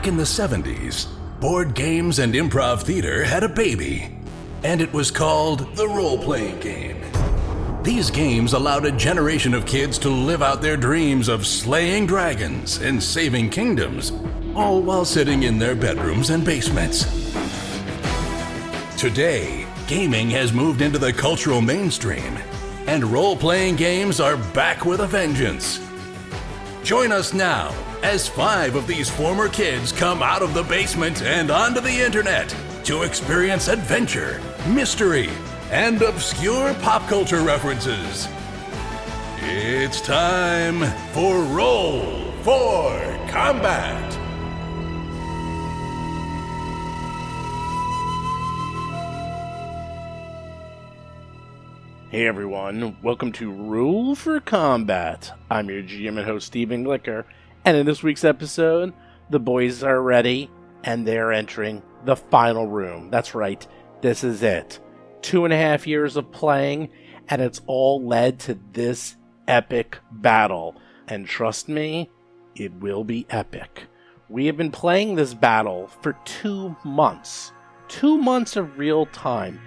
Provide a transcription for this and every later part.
Back in the 70s, board games and improv theater had a baby, and it was called the role-playing game. These games allowed a generation of kids to live out their dreams of slaying dragons and saving kingdoms, all while sitting in their bedrooms and basements. Today, gaming has moved into the cultural mainstream, and role-playing games are back with a vengeance. Join us now as 5 of these former kids come out of the basement and onto the internet to experience adventure, mystery, and obscure pop culture references. It's time for Roll for Combat! Hey everyone, welcome to Roll for Combat. I'm your GM and host Steven Glicker, and in this week's episode, the boys are ready and they're entering the final room. That's right, this is it. 2.5 years of playing, and it's all led to this epic battle. And trust me, it will be epic. We have been playing this battle for 2 months. 2 months of real time.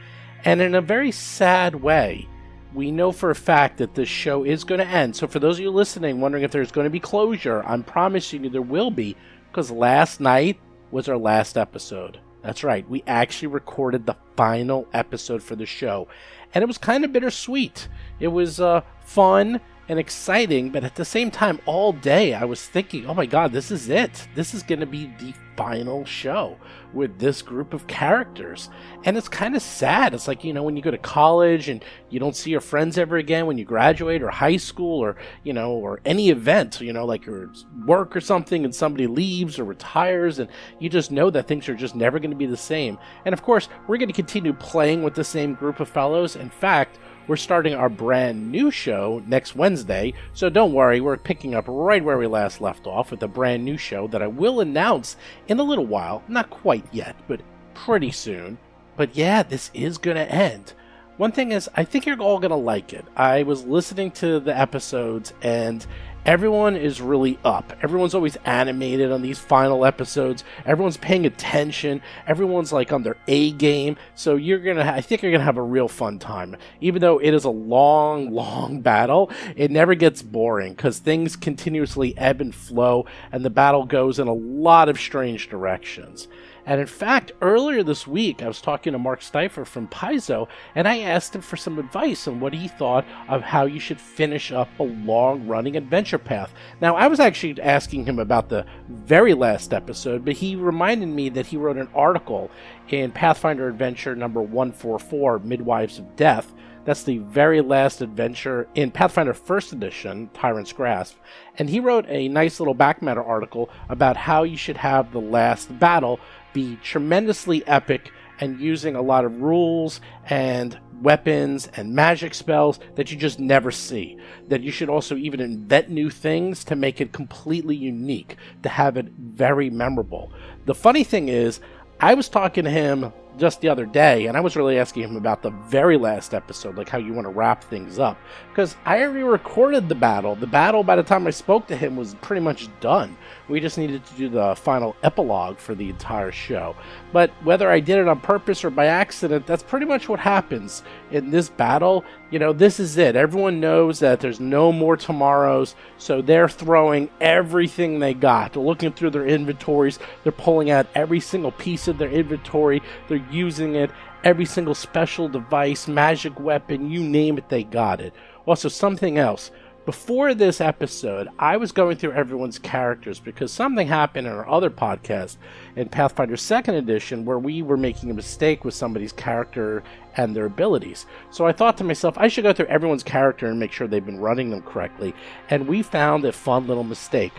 And in a very sad way, we know for a fact that this show is going to end. So for those of you listening, wondering if there's going to be closure, I'm promising you there will be, because last night was our last episode. That's right, we actually recorded the final episode for the show, and it was kind of bittersweet. It was fun and exciting, but at the same time, all day I was thinking, oh my god, this is it. This is going to be the final show with this group of characters. And it's kind of sad. It's like, you know, when you go to college and you don't see your friends ever again when you graduate, or high school, or, you know, or any event, you know, like your work or something, and somebody leaves or retires, and you just know that things are just never going to be the same. And of course, we're going to continue playing with the same group of fellows. In fact, we're starting our brand new show next Wednesday, so don't worry, we're picking up right where we last left off with a brand new show that I will announce in a little while. Not quite yet, but pretty soon. But yeah, this is going to end. One thing is, I think you're all going to like it. I was listening to the episodes, and everyone is really up. Everyone's always animated on these final episodes. Everyone's paying attention. Everyone's like on their A game. So I think you're gonna have a real fun time. Even though it is a long battle, it never gets boring because things continuously ebb and flow, and the battle goes in a lot of strange directions. And in fact, earlier this week, I was talking to Mark Stifer from Paizo, and I asked him for some advice on what he thought of how you should finish up a long-running adventure path. Now, I was actually asking him about the very last episode, but he reminded me that he wrote an article in Pathfinder Adventure number 144, Midwives of Death. That's the very last adventure in Pathfinder 1st Edition, Tyrant's Grasp. And he wrote a nice little back matter article about how you should have the last battle be tremendously epic and using a lot of rules and weapons and magic spells that you just never see. That you should also even invent new things to make it completely unique, to have it very memorable. The funny thing is, I was talking to him just the other day, and I was really asking him about the very last episode, like how you want to wrap things up, because I already recorded the battle. The battle, by the time I spoke to him, was pretty much done. We just needed to do the final epilogue for the entire show. But whether I did it on purpose or by accident, that's pretty much what happens in this battle. You know, this is it. Everyone knows that there's no more tomorrows, so they're throwing everything they got. They're looking through their inventories. They're pulling out every single piece of their inventory. They're using it. Every single special device, magic weapon, you name it, they got it. Also, something else. Before this episode, I was going through everyone's characters because something happened in our other podcast in Pathfinder 2nd Edition where we were making a mistake with somebody's character and their abilities. So I thought to myself, I should go through everyone's character and make sure they've been running them correctly. And we found a fun little mistake.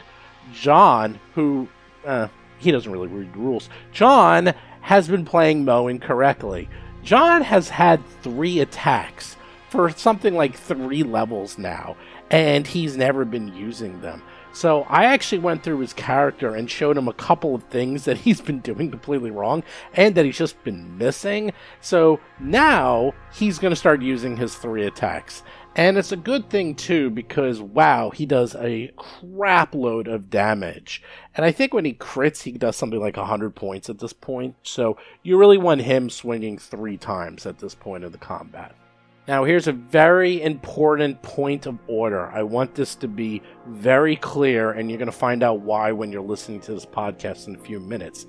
John, who, he doesn't really read the rules. John has been playing Mo incorrectly. John has had 3 attacks for something like 3 levels now, and he's never been using them. So I actually went through his character and showed him a couple of things that he's been doing completely wrong and that he's just been missing. So now he's going to start using his 3 attacks. And it's a good thing, too, because, wow, he does a crap load of damage. And I think when he crits, he does something like 100 points at this point. So you really want him swinging 3 times at this point of the combat. Now, here's a very important point of order. I want this to be very clear, and you're going to find out why when you're listening to this podcast in a few minutes.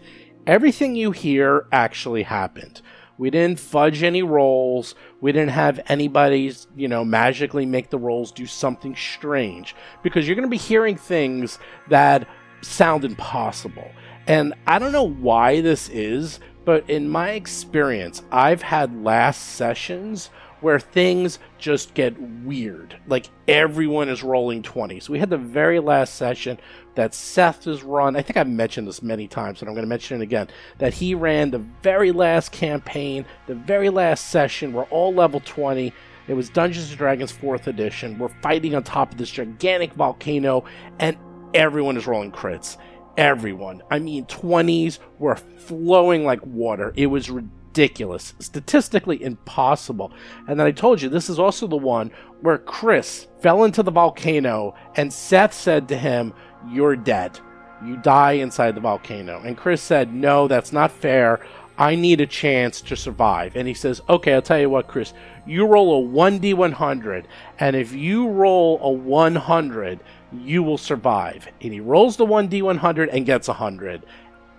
Everything you hear actually happened. We didn't fudge any rolls. We didn't have anybody, magically make the rolls do something strange. Because you're going to be hearing things that sound impossible. And I don't know why this is, but in my experience, I've had last sessions where things just get weird. Like everyone is rolling 20s. We had the very last session that Seth has run. I think I've mentioned this many times, but I'm going to mention it again. That he ran the very last campaign, the very last session. We're all level 20. It was Dungeons & Dragons 4th edition. We're fighting on top of this gigantic volcano, and everyone is rolling crits. Everyone. I mean, 20s were flowing like water. It was ridiculous. Statistically impossible. And then I told you, this is also the one where Chris fell into the volcano, and Seth said to him, "You're dead. You die inside the volcano." And Chris said, "No, that's not fair. I need a chance to survive." And he says, "Okay, I'll tell you what, Chris. You roll a 1d100, and if you roll a 100, you will survive." And he rolls the 1d100 and gets 100.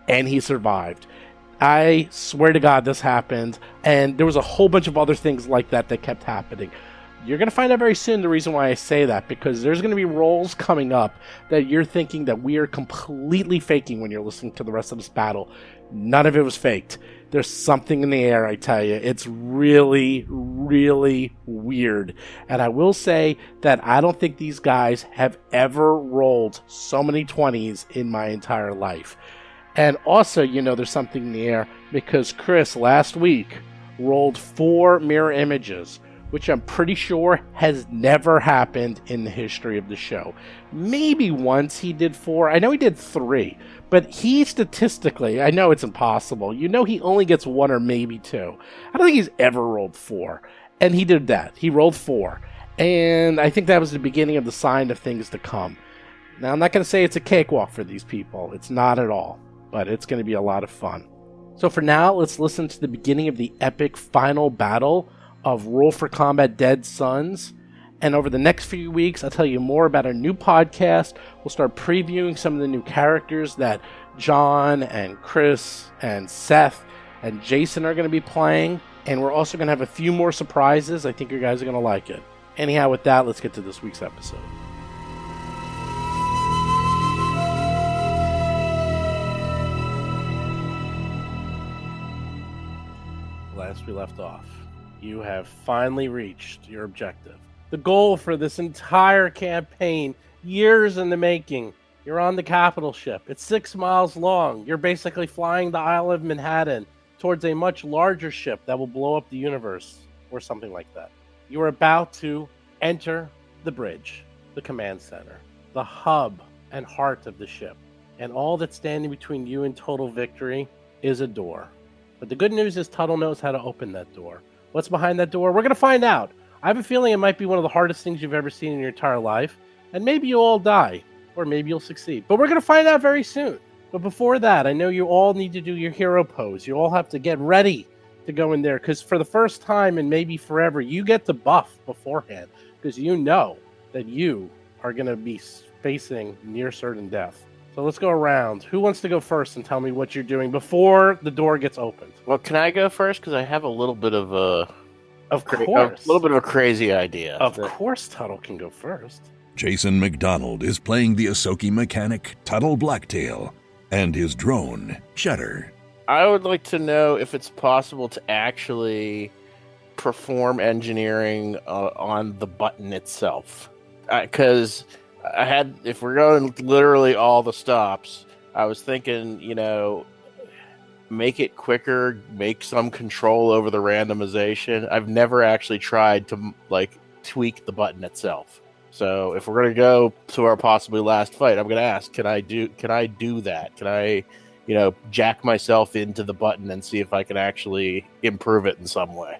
And he survived. I swear to God this happened. And there was a whole bunch of other things like that kept happening. You're going to find out very soon the reason why I say that, because there's going to be rolls coming up that you're thinking that we are completely faking when you're listening to the rest of this battle. None of it was faked. There's something in the air, I tell you. It's really, really weird. And I will say that I don't think these guys have ever rolled so many 20s in my entire life. And also, there's something in the air because Chris last week rolled 4 mirror images, which I'm pretty sure has never happened in the history of the show. Maybe once he did 4. I know he did 3. But he statistically, I know it's impossible. He only gets 1 or maybe 2. I don't think he's ever rolled 4. And he did that. He rolled 4. And I think that was the beginning of the sign of things to come. Now, I'm not going to say it's a cakewalk for these people. It's not at all. But it's going to be a lot of fun. So for now, let's listen to the beginning of the epic final battle of Roll for Combat Dead Sons. And over the next few weeks, I'll tell you more about our new podcast. We'll start previewing some of the new characters that John and Chris and Seth and Jason are going to be playing. And we're also going to have a few more surprises. I think you guys are going to like it. Anyhow, with that, let's get to this week's episode. Last we left off, you have finally reached your objective. The goal for this entire campaign, years in the making. You're on the capital ship. It's 6 miles long. You're basically flying the Isle of Manhattan towards a much larger ship that will blow up the universe, or something like that. You are about to enter the bridge, the command center, the hub and heart of the ship. And all that's standing between you and total victory is a door. But the good news is Tuttle knows how to open that door. What's behind that door? We're going to find out. I have a feeling it might be one of the hardest things you've ever seen in your entire life. And maybe you'll all die. Or maybe you'll succeed. But we're going to find out very soon. But before that, I know you all need to do your hero pose. You all have to get ready to go in there. Because for the first time and maybe forever, you get the buff beforehand. Because you know that you are going to be facing near certain death. So let's go around. Who wants to go first and tell me what you're doing before the door gets opened? Well, can I go first? Because I have a little bit of a... Of course. A little bit of a crazy idea. Of course Tuttle can go first. Jason McDonald is playing the Ahsoka mechanic Tuttle Blacktail and his drone, Cheddar. I would like to know if it's possible to actually perform engineering on the button itself. Because if we're going literally all the stops, I was thinking, make it quicker, make some control over the randomization. I've never actually tried to tweak the button itself. So if we're going to go to our possibly last fight, I'm going to ask, can I do that? Can I, jack myself into the button and see if I can actually improve it in some way?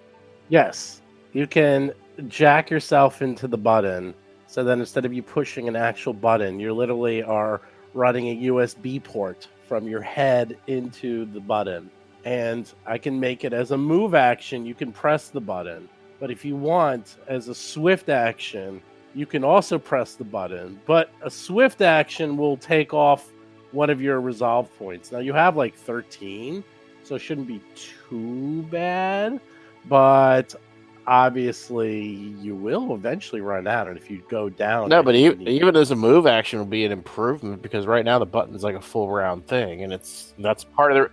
Yes, you can jack yourself into the button. So then instead of you pushing an actual button, you literally are running a USB port from your head into the button. And I can make it as a move action, you can press the button. But if you want, as a swift action, you can also press the button. But a swift action will take off one of your resolve points. Now you have like 13, so it shouldn't be too bad. But obviously, you will eventually run out, and if you go down... No, but even as a move action will be an improvement, because right now the button is like a full round thing, and that's part of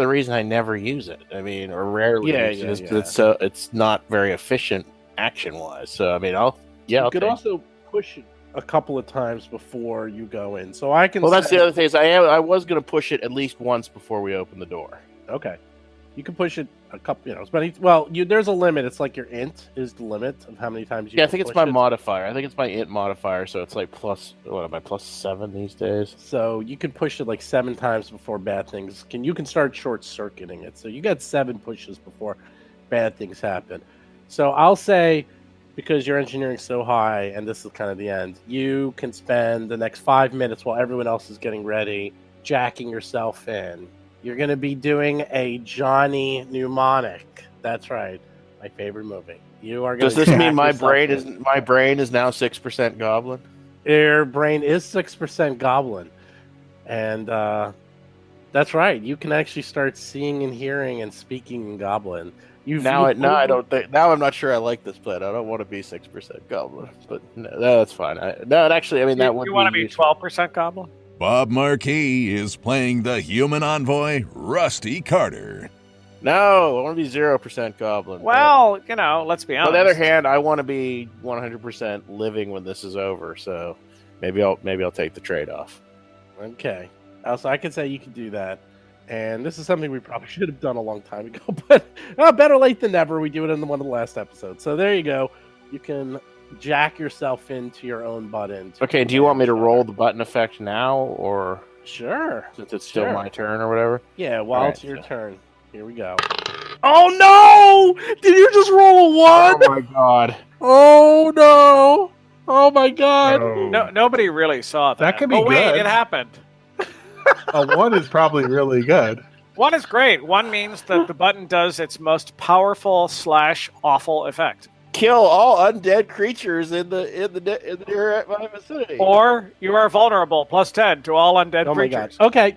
the reason I never use it. I mean, or rarely use it. It's not very efficient action wise. So I mean, you could also push it a couple of times before you go in. So I can. Well, that's the other thing is I was going to push it at least once before we open the door. Okay. You can push it a couple, there's a limit. It's like your int is the limit of how many times you can I think it's my modifier. I think it's my int modifier, so it's like +7 these days? So you can push it like 7 times before bad things you can start short-circuiting it. So you got 7 pushes before bad things happen. So I'll say, because your engineering's so high, and this is kind of the end, you can spend the next 5 minutes while everyone else is getting ready, jacking yourself in. You're going to be doing a Johnny Mnemonic. That's right. My favorite movie. You are going Does this mean my brain is now 6% goblin? Your brain is 6% goblin. And that's right. You can actually start seeing and hearing and speaking in goblin. Now I'm not sure I like this plan. I don't want to be 6% goblin, but no, that's fine. That would you want to be 12% goblin? Bob Marquis is playing the human envoy, Rusty Carter. No, I want to be 0% goblin. Well, let's be honest. On the other hand, I want to be 100% living when this is over, so maybe I'll take the trade-off. Okay. So I can say you can do that. And this is something we probably should have done a long time ago, but better late than never. We do it in one of the last episodes. So there you go. You can jack yourself into your own button. Okay, do you want me to roll the button effect now, or sure, since it's still my turn or whatever? Yeah, it's your turn. Here we go. Oh no! Did you just roll a 1? Oh my god! Oh no! Oh my god! No, nobody really saw that. That could be good. Wait, it happened. A 1 is probably really good. 1 is great. 1 means that the button does its most powerful / awful effect. Kill all undead creatures in the near my vicinity. Or you are vulnerable, +10 to all undead creatures. God. Okay,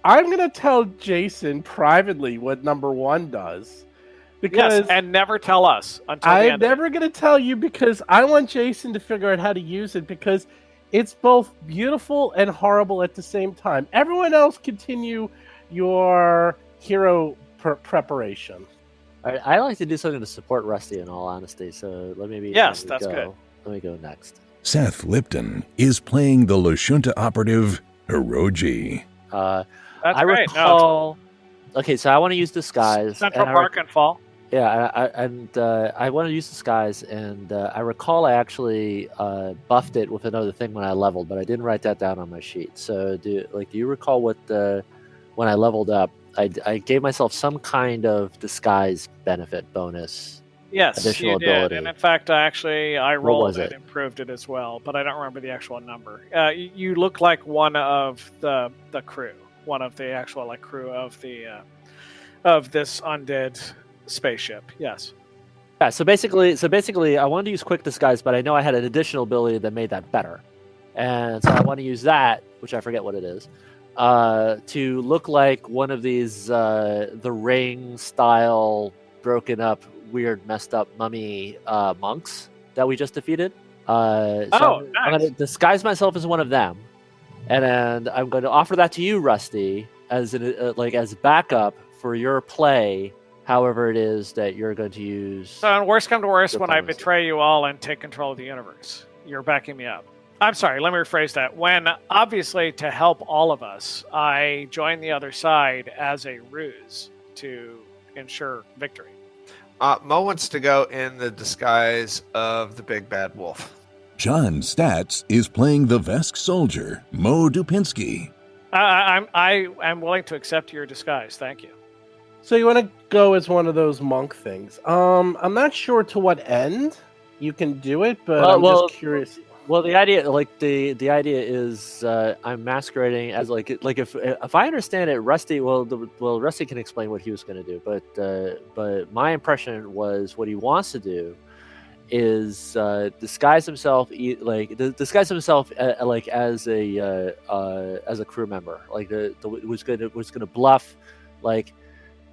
I'm gonna tell Jason privately what number 1 does. Because and never tell us until the I'm end. never gonna tell you, because I want Jason to figure out how to use it, because it's both beautiful and horrible at the same time. Everyone else continue your hero preparation. I like to do something to support Rusty, in all honesty. So let me that's good. Let me go next. Seth Lipton is playing the Lashunta operative Hiroji. That's I great. recall. Okay, so I want to use disguise. Central Park and Fall. Yeah, I want to use disguise, and I recall I actually buffed it with another thing when I leveled, but I didn't write that down on my sheet. So do you recall what when I leveled up? I gave myself some kind of disguise benefit bonus. Yes, additional you did. ability. And in fact, I rolled it, improved it as well, but I don't remember the actual number. You look like one of the crew, one of the actual crew of the of this undead spaceship. Yes. Yeah. So basically, I wanted to use quick disguise, but I know I had an additional ability that made that better, and so I want to use that, which I forget what it is. To look like one of these the Ring style broken up, weird, messed up mummy monks that we just defeated. Nice. I'm going to disguise myself as one of them, and I'm going to offer that to you, Rusty, as as backup for your play. However, it is that you're going to use. So, worst come to worst, when I betray you all and take control of the universe, you're backing me up. I'm sorry, let me rephrase that. When, obviously, to help all of us, I join the other side as a ruse to ensure victory. Mo wants to go in the disguise of the big bad wolf. John Statz is playing the Vesk soldier, Mo Dupinsky. I'm willing to accept your disguise, thank you. So you want to go as one of those monk things. I'm not sure to what end, You can do it, but Well- I'm well, just curious. Well, the idea, the idea is, I'm masquerading as like if I understand it, Rusty. Well, Rusty can explain what he was going to do, but my impression was what he wants to do is disguise himself, like as a crew member, like was gonna bluff, like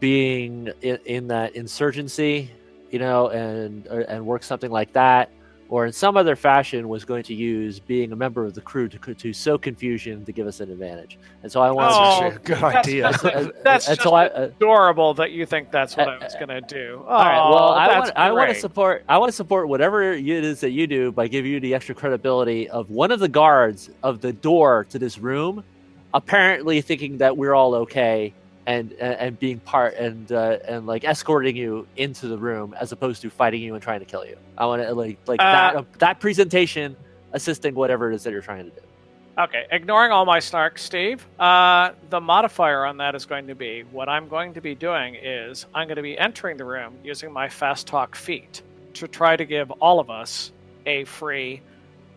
being in that insurgency, and work something like that. Or in some other fashion, was going to use being a member of the crew to sow confusion to give us an advantage. And so I want Actually, a good idea. That's and just so adorable that you think that's what I was going to do. all right. Well, that's I want to great. support. I want to support whatever it is that you do by giving you the extra credibility of one of the guards of the door to this room, apparently thinking that we're all okay and being part and like escorting you into the room as opposed to fighting you and trying to kill you. I want to that presentation assisting whatever it is that you're trying to do. Okay, ignoring all my snark, Steve, the modifier on that is going to be, what I'm going to be doing is I'm going to be entering the room using my fast talk feat to try to give all of us a free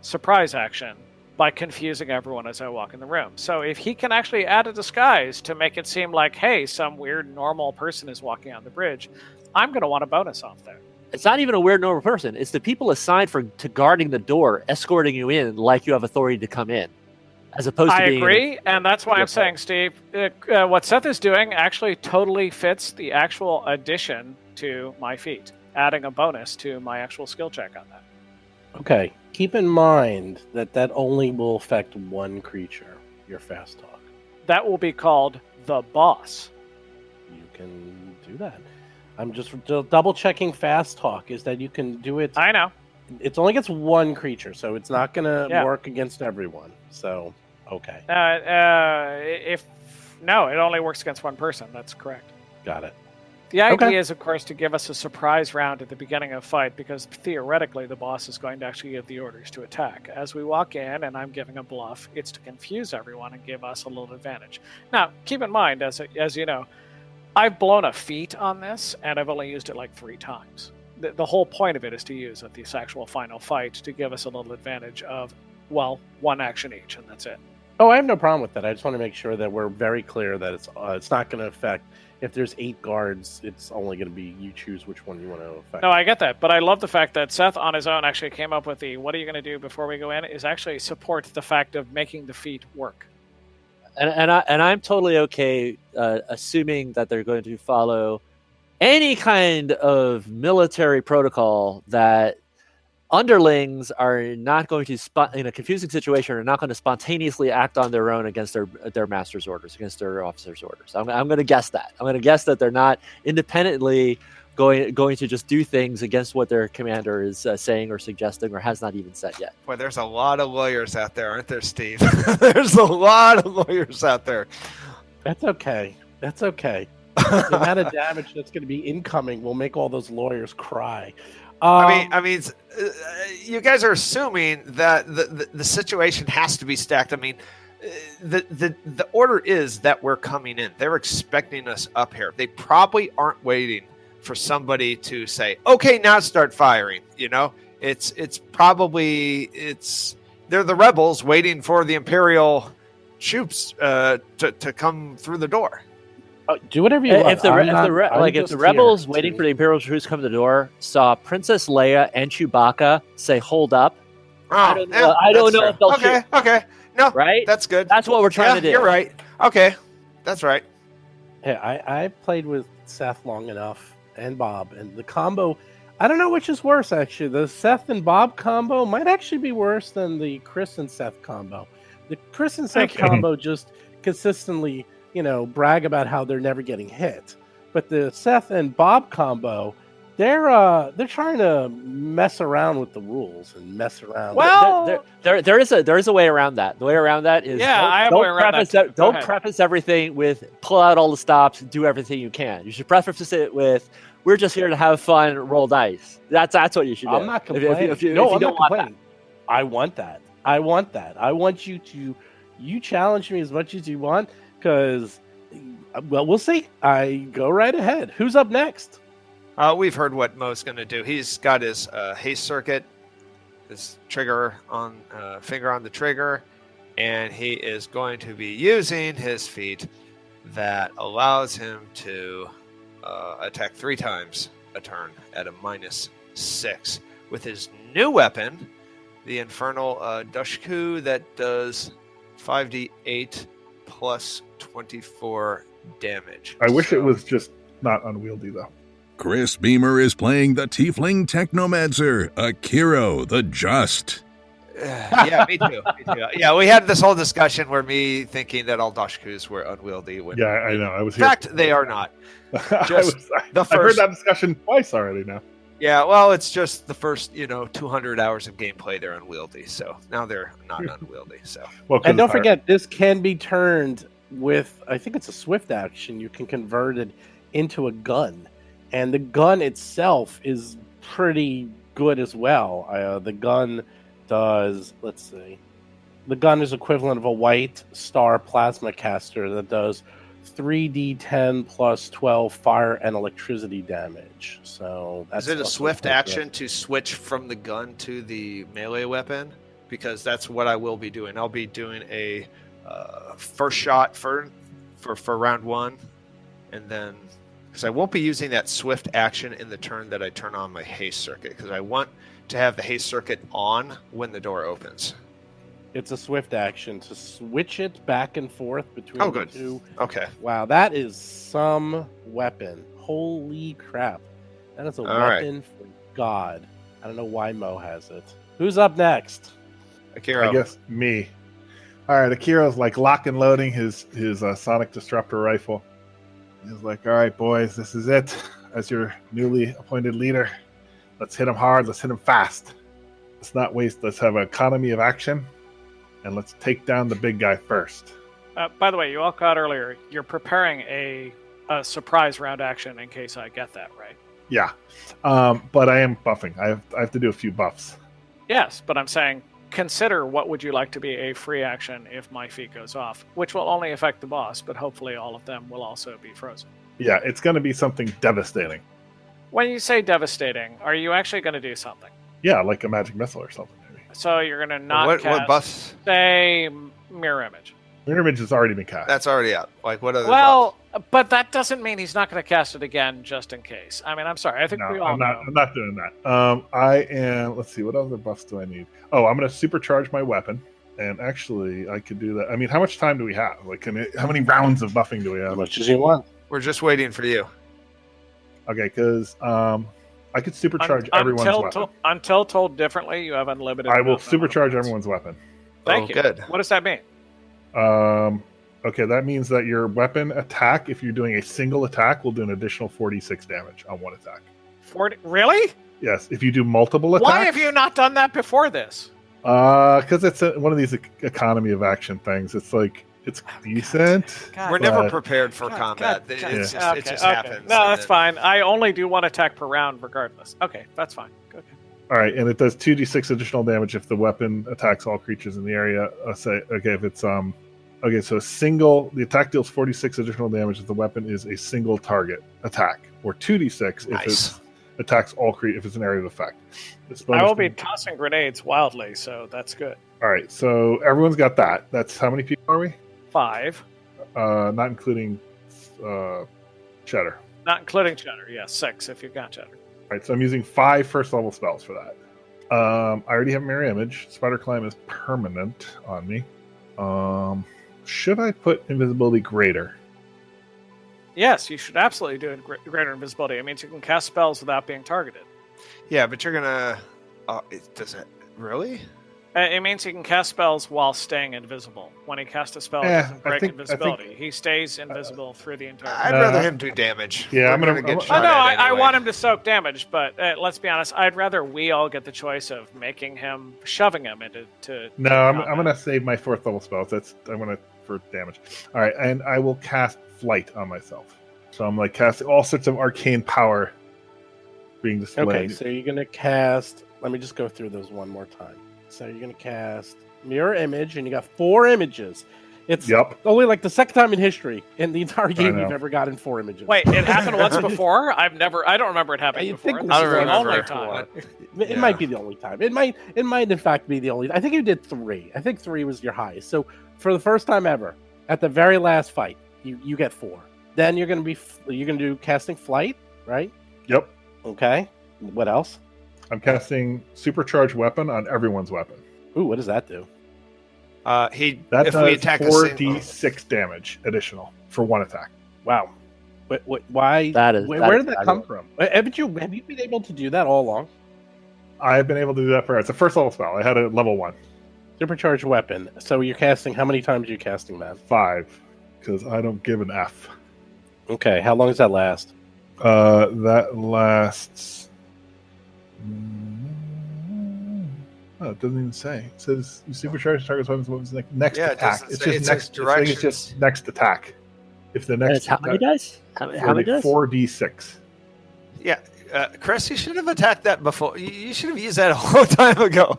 surprise action by confusing everyone as I walk in the room. So if he can actually add a disguise to make it seem like, hey, some weird normal person is walking on the bridge, I'm going to want a bonus off there. It's not even a weird normal person. It's the people assigned to guarding the door, escorting you in like you have authority to come in, as opposed to I being... agree, and that's why I'm saying, Steve, what Seth is doing actually totally fits the actual addition to my feat, adding a bonus to my actual skill check on that. Okay, keep in mind that only will affect one creature, your fast talk. That will be called the boss. You can do that. I'm just double checking fast talk is that you can do it. I know. It's only against one creature, so it's not going to Yeah. work against everyone. So, okay. No, it only works against one person. That's correct. Got it. The idea Okay. is, of course, to give us a surprise round at the beginning of a fight, because theoretically the boss is going to actually give the orders to attack. As we walk in and I'm giving a bluff, it's to confuse everyone and give us a little advantage. Now, keep in mind, as you know, I've blown a feat on this, and I've only used it like 3 times. The whole point of it is to use at this actual final fight to give us a little advantage of, well, 1 action each, and that's it. Oh, I have no problem with that. I just want to make sure that we're very clear that it's not going to affect. If there's 8 guards, it's only going to be you choose which one you want to affect. No, I get that, but I love the fact that Seth on his own actually came up with the what are you going to do before we go in is actually support the fact of making the feat work. And I'm totally okay assuming that they're going to follow any kind of military protocol that underlings are not going to in a confusing situation are not going to spontaneously act on their own against their master's orders, against their officer's orders. I'm going to guess that. I'm going to guess that they're not independently going to just do things against what their commander is saying or suggesting or has not even said yet. Boy, there's a lot of lawyers out there, aren't there, Steve? There's a lot of lawyers out there. That's okay. That's okay. The amount of damage that's going to be incoming will make all those lawyers cry. I mean, you guys are assuming that the situation has to be stacked. I mean, the order is that we're coming in. They're expecting us up here. They probably aren't waiting for somebody to say, "Okay, now start firing." You know, it's probably they're the rebels waiting for the Imperial troops to come through the door. Do whatever you want. If the rebels waiting for the Imperial troops to come to the door saw Princess Leia and Chewbacca say, "Hold up," I don't know if they'll shoot. Okay, no, Right? That's good. That's what we're trying to do. You're right. Okay, that's right. Hey, I played with Seth long enough and Bob, and the combo. I don't know which is worse, actually. The Seth and Bob combo might actually be worse than the Chris and Seth combo. The Chris and Seth combo just consistently, brag about how they're never getting hit. But the Seth and Bob combo, they're trying to mess around with the rules and mess around. Well, there is a way around that. The way around that is don't preface everything with pull out all the stops, do everything you can. You should preface it with we're just here to have fun, roll dice. That's what you should do. I'm not complaining. If you don't want that. I want that. I want you to challenge me as much as you want. Because, well, we'll see. I go right ahead. Who's up next? We've heard what Mo's going to do. He's got his haste circuit, his trigger on finger on the trigger, and he is going to be using his feat that allows him to attack 3 times a turn at a -6 with his new weapon, the Infernal Dushku, that does 5d8 plus 24 damage. I wish it was just not unwieldy, though. Chris Beamer is playing the Tiefling Technomancer, Akiro the Just. Yeah, me too. Yeah, we had this whole discussion where me thinking that all Dashkus were unwieldy. When Yeah, I know. I was in here. fact, they are not. I've heard first- that discussion twice already now. Yeah, well, it's just the first 200 hours of gameplay they're unwieldy. So now they're not unwieldy. So Well, 'cause And don't it's hard. forget, this can be turned with, I think it's a swift action. You can convert it into a gun. And the gun itself is pretty good as well. The gun does, let's see. The gun is equivalent of a white star plasma caster that does 3d10 plus 12 fire and electricity damage. So that's is it a also swift quite good. action to switch from the gun to the melee weapon? Because that's what I will be doing. I'll be doing a first shot for round 1, and then because I won't be using that swift action in the turn that I turn on my haste circuit, because I want to have the haste circuit on when the door opens. It's a swift action to switch it back and forth between Oh, the good. two. Okay. Wow, that is some weapon. Holy crap. That is a All right. weapon for God. I don't know why Mo has it. Who's up next? Akira. I guess me. All right, Akiro's like lock and loading his Sonic Disruptor rifle. He's like, all right, boys, this is it. As your newly appointed leader, let's hit him hard. Let's hit him fast. Let's not waste. Let's have an economy of action, and let's take down the big guy first. By the way, you all caught earlier. You're preparing a surprise round action in case I get that right. Yeah, but I am buffing. I have to do a few buffs. Yes, but I'm saying consider what would you like to be a free action if my feat goes off, which will only affect the boss, but hopefully all of them will also be frozen. Yeah, it's going to be something devastating. When you say devastating, are you actually going to do something? Yeah, like a magic missile or something, maybe. So you're going to not what cast, buffs? say, mirror image. Mirror image has already been cast. That's already out. Like, what other buffs? Well, but that doesn't mean he's not going to cast it again just in case. I mean, I'm sorry. I think we all know. I'm not doing that. I am. Let's see. What other buffs do I need? Oh, I'm going to supercharge my weapon. And actually, I could do that. I mean, how much time do we have? Like, how many rounds of buffing do we As have? much as you want. We're just waiting for you. Okay, because I could supercharge everyone's weapon. Until told differently, you have unlimited. I will amount of supercharge weapons. everyone's weapon. Thank you. Good. What does that mean? Okay, that means that your weapon attack, if you're doing a single attack, will do an additional 46 damage on one attack. 40? Really? Yes, if you do multiple attacks. Why have you not done that before this? Because it's one of these economy of action things. It's like it's decent. We're never but- prepared for God, combat. God, It's just, okay, it just okay. happens. No, and that's then- fine. I only do one attack per round, regardless. Okay, that's fine. Okay. All right, and it does 2d6 additional damage if the weapon attacks all creatures in the area. If it's okay, so the attack deals 46 additional damage if the weapon is a single target attack, or 2d6 if Nice. it attacks all creatures if it's an area of effect. This I bonus will be can- tossing grenades wildly, so that's good. All right, so everyone's got that. That's how many people are we? 5. Not including Cheddar. Not including Cheddar. Yes, 6 if you've got Cheddar. All right, so I'm using 5 first level spells for that. I already have Mirror Image. Spider Climb is permanent on me. Should I put Invisibility Greater? Yes, you should absolutely do greater invisibility. It means you can cast spells without being targeted. Yeah, but you're gonna. Does it really? It means he can cast spells while staying invisible. When he casts a spell, it doesn't I break think- invisibility. He stays invisible through the entire. I'd rather him do damage. Yeah, We're I'm gonna- get I'm- Oh shot no, at I anyway. want him to soak damage, but let's be honest. I'd rather we all get the choice of making him, shoving him into. No, I'm gonna save my 4th level spells. I'm gonna for damage. All right, and I will cast Flight on myself. So I'm like casting all sorts of arcane power being displayed. Okay, so you're going to cast. Let me just go through those one more time. So you're going to cast Mirror Image, and you got 4 images. It's Yep. only like the second time in history in the entire game know. we've ever gotten 4 images. Wait, it happened once before? I don't remember it happening I before. think This I is don't the only remember. time. It Yeah. might be the only time. It might in fact be the only. I think you did 3. I think 3 was your highest. So for the first time ever, at the very last fight, you get 4. Then you're gonna do casting flight, right? Yep. Okay. What else? I'm casting supercharged weapon on everyone's weapon. Ooh, what does that do? That If does we attack a 4d6 damage additional for 1 attack. Wow. Why? That is- Where, that where is did that come fabulous. from? Have you been able to do that all along? I've been able to do that for it's a first level spell. I had a level 1, Supercharged weapon. So you're casting. How many times are you casting that? 5, because I don't give an F. Okay. How long does that last? That lasts. Oh, it doesn't even say. It says you supercharge target's weapons next Yeah, it attack. doesn't It's say. just It says next. I think it's directions. just next attack. If the And next it's how many dice? How many dice? 4d6. Yeah, Chris, you should have attacked that before. You should have used that a long time ago.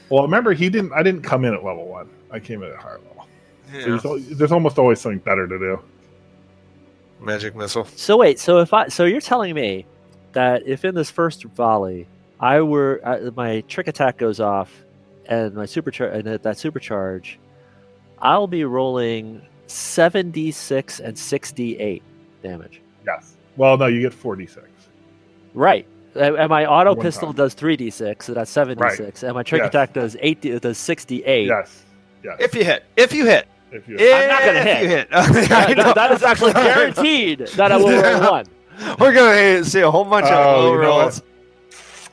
Well, remember I didn't come in at level 1. I came in at a higher level. Yeah. So there's almost always something better to do. Magic missile. So wait, so you're telling me that if in this first volley my trick attack goes off and my that supercharge, I'll be rolling 7d6 and 6d8 damage. Yes. Well, no, you get 4d6. Right. And my auto One pistol time. does 3d6, so that's 7d6, and my trick Yes. attack does 6d8. Yes. Yes. If you hit. If you I'm not gonna If hit. you hit. I know. That is actually guaranteed that I will roll 1. We're going to see a whole bunch of Oh, low you know rolls.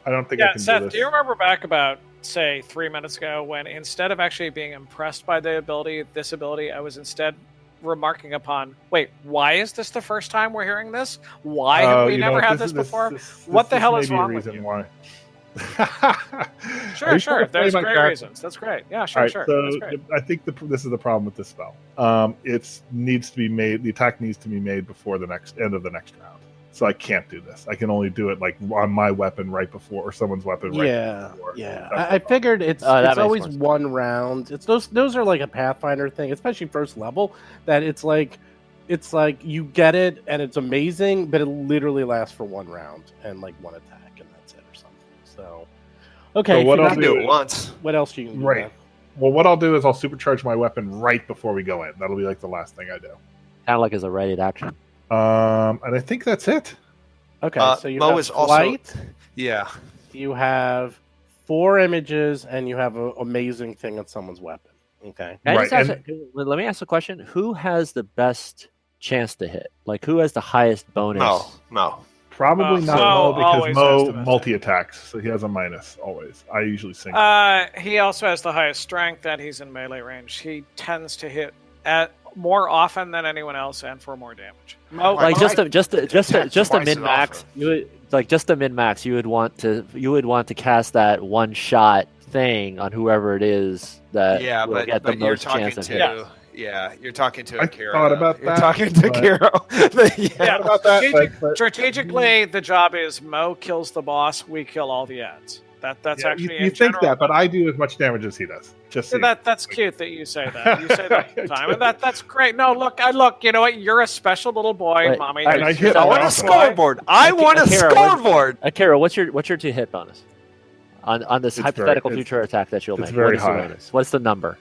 I don't think I Yeah, can Seth, do this. do you remember back about, say, 3 minutes ago when instead of actually being impressed by this ability, I was instead remarking upon, wait, why is this the first time we're hearing this? Why have we You know never what, had this before? What the this hell may is be a wrong with reason you? why. Sure, Are you sure. trying to play There's my great character? reasons. That's great. Yeah, All sure, right, sure. so That's great. I think this is the problem with this spell. It needs to be made. The attack needs to be made before the end of the next round. So I can't do this. I can only do it like on my weapon right before, or someone's weapon right before. Yeah. That's I the figured it's that makes always more sense. one round. It's those are like a Pathfinder thing, especially first level. That it's like you get it and it's amazing, but it literally lasts for one round and like one attack and that's it or something. So okay, So what if I'll you're I not- do it once. what else you can do? Right. then? Well, what I'll do is I'll supercharge my weapon right before we go in. That'll be like the last thing I do. Kind of like as a ready action. And I think that's it. Okay, so you Mo have is also- flight. Yeah. You have 4 images and you have an amazing thing on someone's weapon. Okay. Can I just Right, ask let me ask a question. Who has the best chance to hit? Like, who has the highest bonus? No. Probably not Mo Mo always because has Mo the best multi attacks, so he has a minus always. I usually sing. He also has the highest strength and he's in melee range. He tends to hit at more often than anyone else and for more damage. Mo, Like, Like just a attack just a twice min as max. often. You would like just a min max. You would want to cast that one shot thing on whoever it is that Yeah, will but get the you're most talking chance of to. hitting. Yeah, you're talking to I Akira. thought about You're that, talking to but- Akira. Yeah, about that, strategically, the job is Mo kills the boss, we kill all the ads. That's Yeah, actually you in think general- that, but I do as much damage as he does. Just so you- That's cute that you say that. You say that all the time, and that's great. No, look. You know what? You're a special little boy, Wait, mommy. and I hit I all want a awesome. scoreboard. I want a Akira, scoreboard. Akira, what's your 2 hit bonus on this It's hypothetical very- future attack that you'll it's make? very What is the high. bonus? What's the number?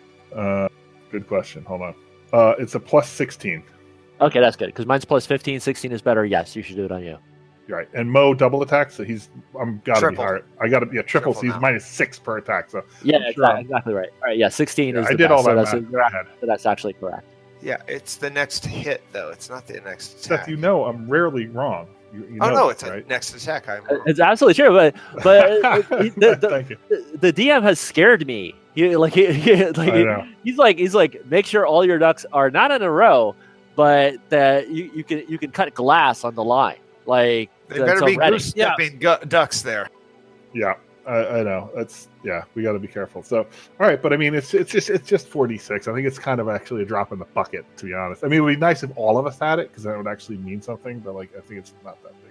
Good question. Hold on. It's a plus 16. Okay, that's good because mine's plus 15. 16 is better. Yes, you should do it on you. You're right. And Mo double attacks, so I'm gotta Triple. be higher. I gotta be triple, so Triple he's now. minus 6 per attack. So Yeah, I'm sure exactly right. All right, yeah, 16 yeah, is I the did best, all that so that's, math in my head. so that's actually correct. Yeah, it's the next hit though. It's not the next Seth, attack. you know I'm rarely wrong. You Oh know no, that, it's a right? next attack. I'm It's absolutely true, but the Thank you. the DM has scared me. He I know. he's like make sure all your ducks are not in a row, but that you can cut glass on the line. Like They better be ready. goose stepping ducks there. Yeah, I know. We got to be careful. So, all right, but I mean, it's just 46. I think it's kind of actually a drop in the bucket, to be honest. I mean, it would be nice if all of us had it because that would actually mean something. But like, I think it's not that big.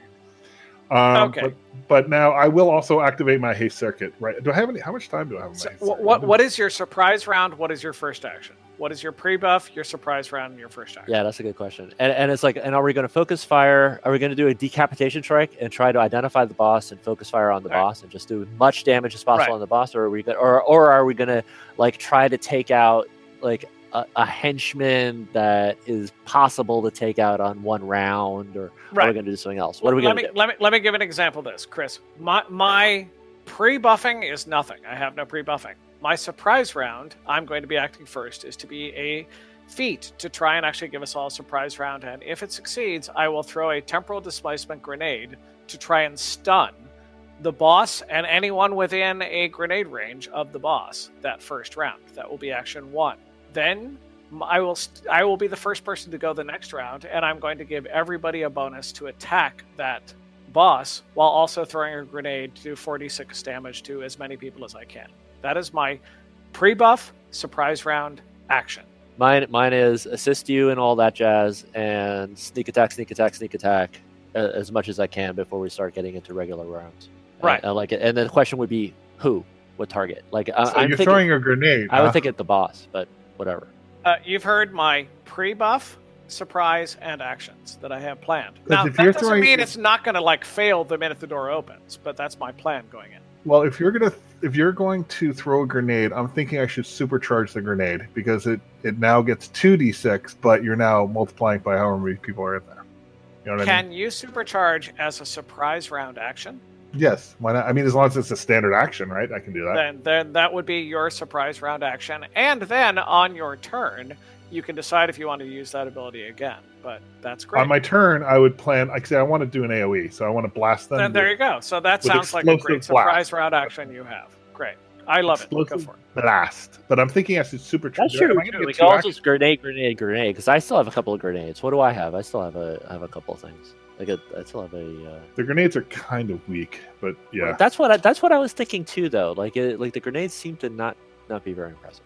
Okay. But now I will also activate my haste circuit. Right? Do I have any? How much time do I have in my So, haste circuit? what is your surprise round? What is your first action? What is your pre-buff, your surprise round, and your first action? Yeah, that's a good question. And it's like, and are we going to focus fire? Are we going to do a decapitation strike and try to identify the boss and focus fire on the boss and just do as much damage as possible on the boss, or are we going, or are we going to like try to take out like a henchman that is possible to take out on one round, or are we going to do something else? What are we going to do? Let me give an example of this, Chris. My pre-buffing is nothing. I have no pre-buffing. My surprise round, I'm going to be acting first, is to be a feat to try and actually give us all a surprise round. And if it succeeds, I will throw a temporal displacement grenade to try and stun the boss and anyone within a grenade range of the boss that first round. That will be action 1. Then I will be the first person to go the next round, and I'm going to give everybody a bonus to attack that boss while also throwing a grenade to do 46 damage to as many people as I can. That is my pre-buff surprise round action. Mine is assist you and all that jazz, and sneak attack as much as I can before we start getting into regular rounds. Right. I like it. And then the question would be who, what target? Like so you're throwing a grenade. I would think at the boss, but whatever. You've heard my pre-buff, surprise, and actions that I have planned. Now, if that you're doesn't mean it's not going to like fail the minute the door opens, but that's my plan going in. Well, if you're going to throw a grenade, I'm thinking I should supercharge the grenade because it now gets 2d6, but you're now multiplying by however many people are in there. You know what I mean? Can you supercharge as a surprise round action? Yes. Why not? I mean, as long as it's a standard action, right? I can do that. Then that would be your surprise round action, and then on your turn, you can decide if you want to use that ability again. But that's great. On my turn, I would plan. Like I say, I want to do an AOE, so I want to blast them. Then there you go. So that sounds like a great surprise round action you have. Great. I love it. Go for it. Blast. But I'm thinking I should supercharge. That's true. We can also just grenade, because I still have a couple of grenades. What do I have? I still have a couple of things. I still have a. The grenades are kind of weak, but yeah. Well, that's what I was thinking too, though. Like the grenades seem to not be very impressive.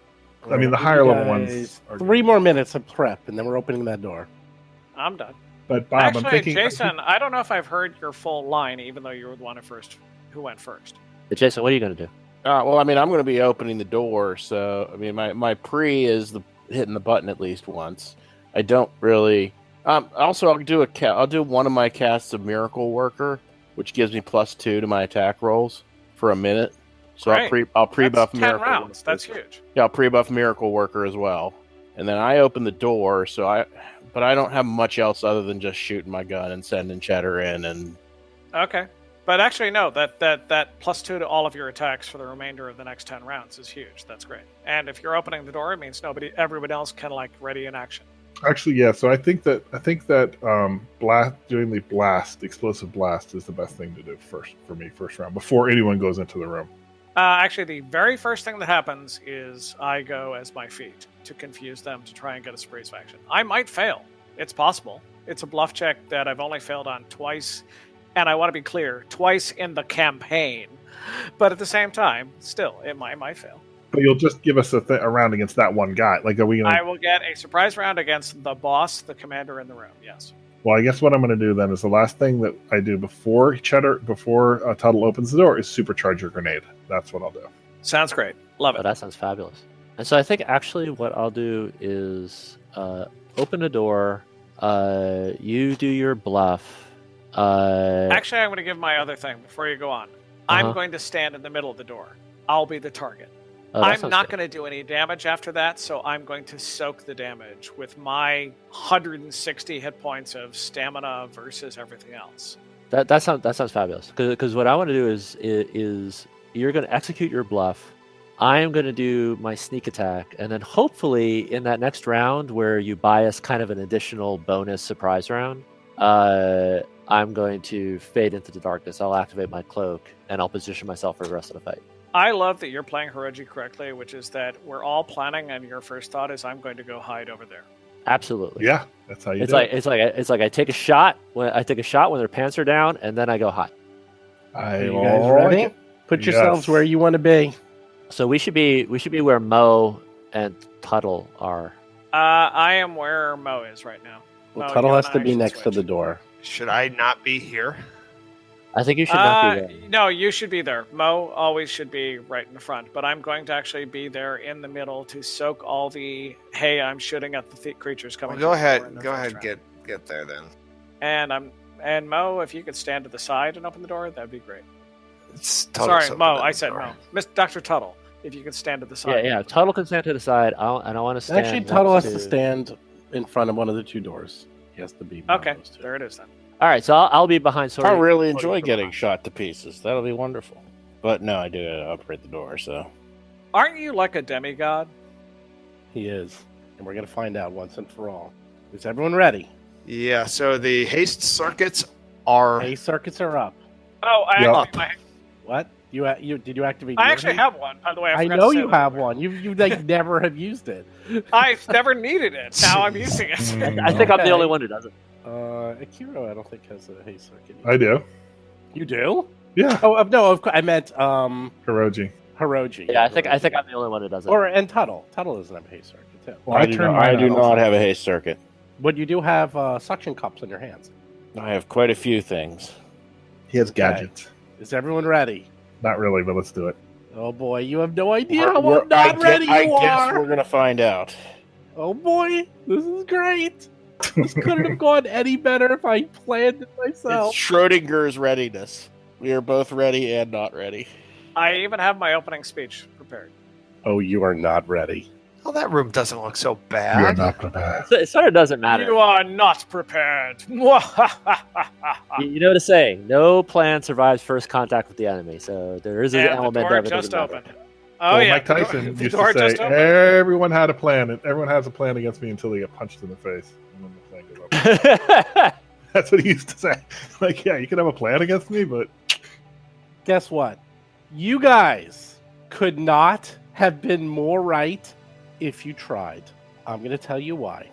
I mean, the higher level ones. Are 3 more minutes of prep, and then we're opening that door. I'm done. But Bob, actually, I'm thinking, Jason, I don't know if I've heard your full line, even though you were the one who went first. But Jason, what are you going to do? Well, I mean, I'm going to be opening the door, so I mean, my pre is hitting the button at least once. I don't really. Also, I'll do one of my casts of Miracle Worker, which gives me +2 to my attack rolls for a minute. So I'll pre-buff That's 10 Miracle rounds. Worker. That's huge. Yeah, I'll pre-buff Miracle Worker as well, and then I open the door. But I don't have much else other than just shooting my gun and sending Cheddar in. And okay, but actually, no, that +2 to all of your attacks for the remainder of the next 10 rounds is huge. That's great. And if you're opening the door, it means everybody else can like ready in action. Actually, yeah. So I think that doing the explosive blast is the best thing to do first round before anyone goes into the room. Actually, the very first thing that happens is I go as my feat to confuse them to try and get a surprise action. I might fail. It's possible. It's a bluff check that I've only failed on twice, and I want to be clear, twice in the campaign. But at the same time, still, it might fail. But you'll just give us a round against that one guy. Like, are we gonna? I will get a surprise round against the boss, the commander in the room. Yes. Well, I guess what I'm going to do then is the last thing that I do before Tuttle opens the door is supercharge your grenade. That's what I'll do. Sounds great. Love it. Oh, that sounds fabulous. And so I think actually what I'll do is open a door. You do your bluff. Actually, I'm going to give my other thing before you go on. I'm going to stand in the middle of the door. I'll be the target. I'm not going to do any damage after that, so I'm going to soak the damage with my 160 hit points of stamina versus everything else. That sounds fabulous. Because what I want to do is you're going to execute your bluff. I am going to do my sneak attack, and then hopefully in that next round where you buy us kind of an additional bonus surprise round, I'm going to fade into the darkness. I'll activate my cloak, and I'll position myself for the rest of the fight. I love that you're playing Hiroji correctly, which is that we're all planning, and your first thought is, I'm going to go hide over there. Absolutely. Yeah, that's how you do it. It's like I take a shot when their pants are down, and then I go hide. Are you guys ready? Put yourselves where you want to be. So we should be where Mo and Tuttle are. I am where Mo is right now. Well, Tuttle has to be next to the door. Should I not be here? I think you should not be there. No, you should be there. Mo always should be right in the front, but I'm going to actually be there in the middle to soak all the "hey, I'm shooting at the creatures coming." Well, go to the door ahead. in the Go first ahead. round. Get there then. And Mo, if you could stand to the side and open the door, that'd be great. Tuttle's Sorry, Mo. opening I the said door. Mo. Miss Dr. Tuttle, if you could stand to the side. Yeah. Tuttle can stand to the side. I want to stand. Actually, Tuttle has next to stand in front of one of the two doors. He has to be. Okay, those two. there it is then. All right, so I'll be behind. I really Sorry enjoy for getting behind. shot to pieces. That'll be wonderful. But no, I do gotta operate the door, so. Aren't you like a demigod? He is, and we're gonna find out once and for all. Is everyone ready? Yeah. So the haste circuits are. Hey, circuits are up. Oh, Yep. What? You did you activate? I your actually haste? have one. By the way, I forgot know to say you that. have one. You like never have used it. I've never needed it. Now I'm using it. I think I'm the Okay. only one who doesn't. Akiro, I don't think has a haste circuit. I do. You do? Yeah, Oh no, of course. I meant Hiroji. Hiroji. Yeah, I think I'm the only one who doesn't. And Tuttle. Tuttle doesn't have a haste circuit too. Well, I do not have a haste circuit. But you do have suction cups in your hands. I have quite a few things. He has gadgets. Is everyone ready? Not really, but let's do it. Oh boy, you have no idea We're- how we're- not ready I you guess are. we're gonna find out. Oh boy, this is great. This couldn't have gone any better if I planned it myself. It's Schrodinger's readiness. We are both ready and not ready. I even have my opening speech prepared. Oh, you are not ready. Well, that room doesn't look so You are bad. not prepared. It sort of doesn't matter. You are not prepared. You know what to say. No plan survives first contact with the enemy. So there is an And the element door of it. just doesn't matter. opened. Oh Well, yeah, Mike Tyson the used door to just say, opened. everyone had a plan, and everyone has a plan against me until they get punched in the face. And then the plan goes up. That's what he used to say. Like, yeah, you can have a plan against me, but Guess what? You guys could not have been more right if you tried. I'm going to tell you why.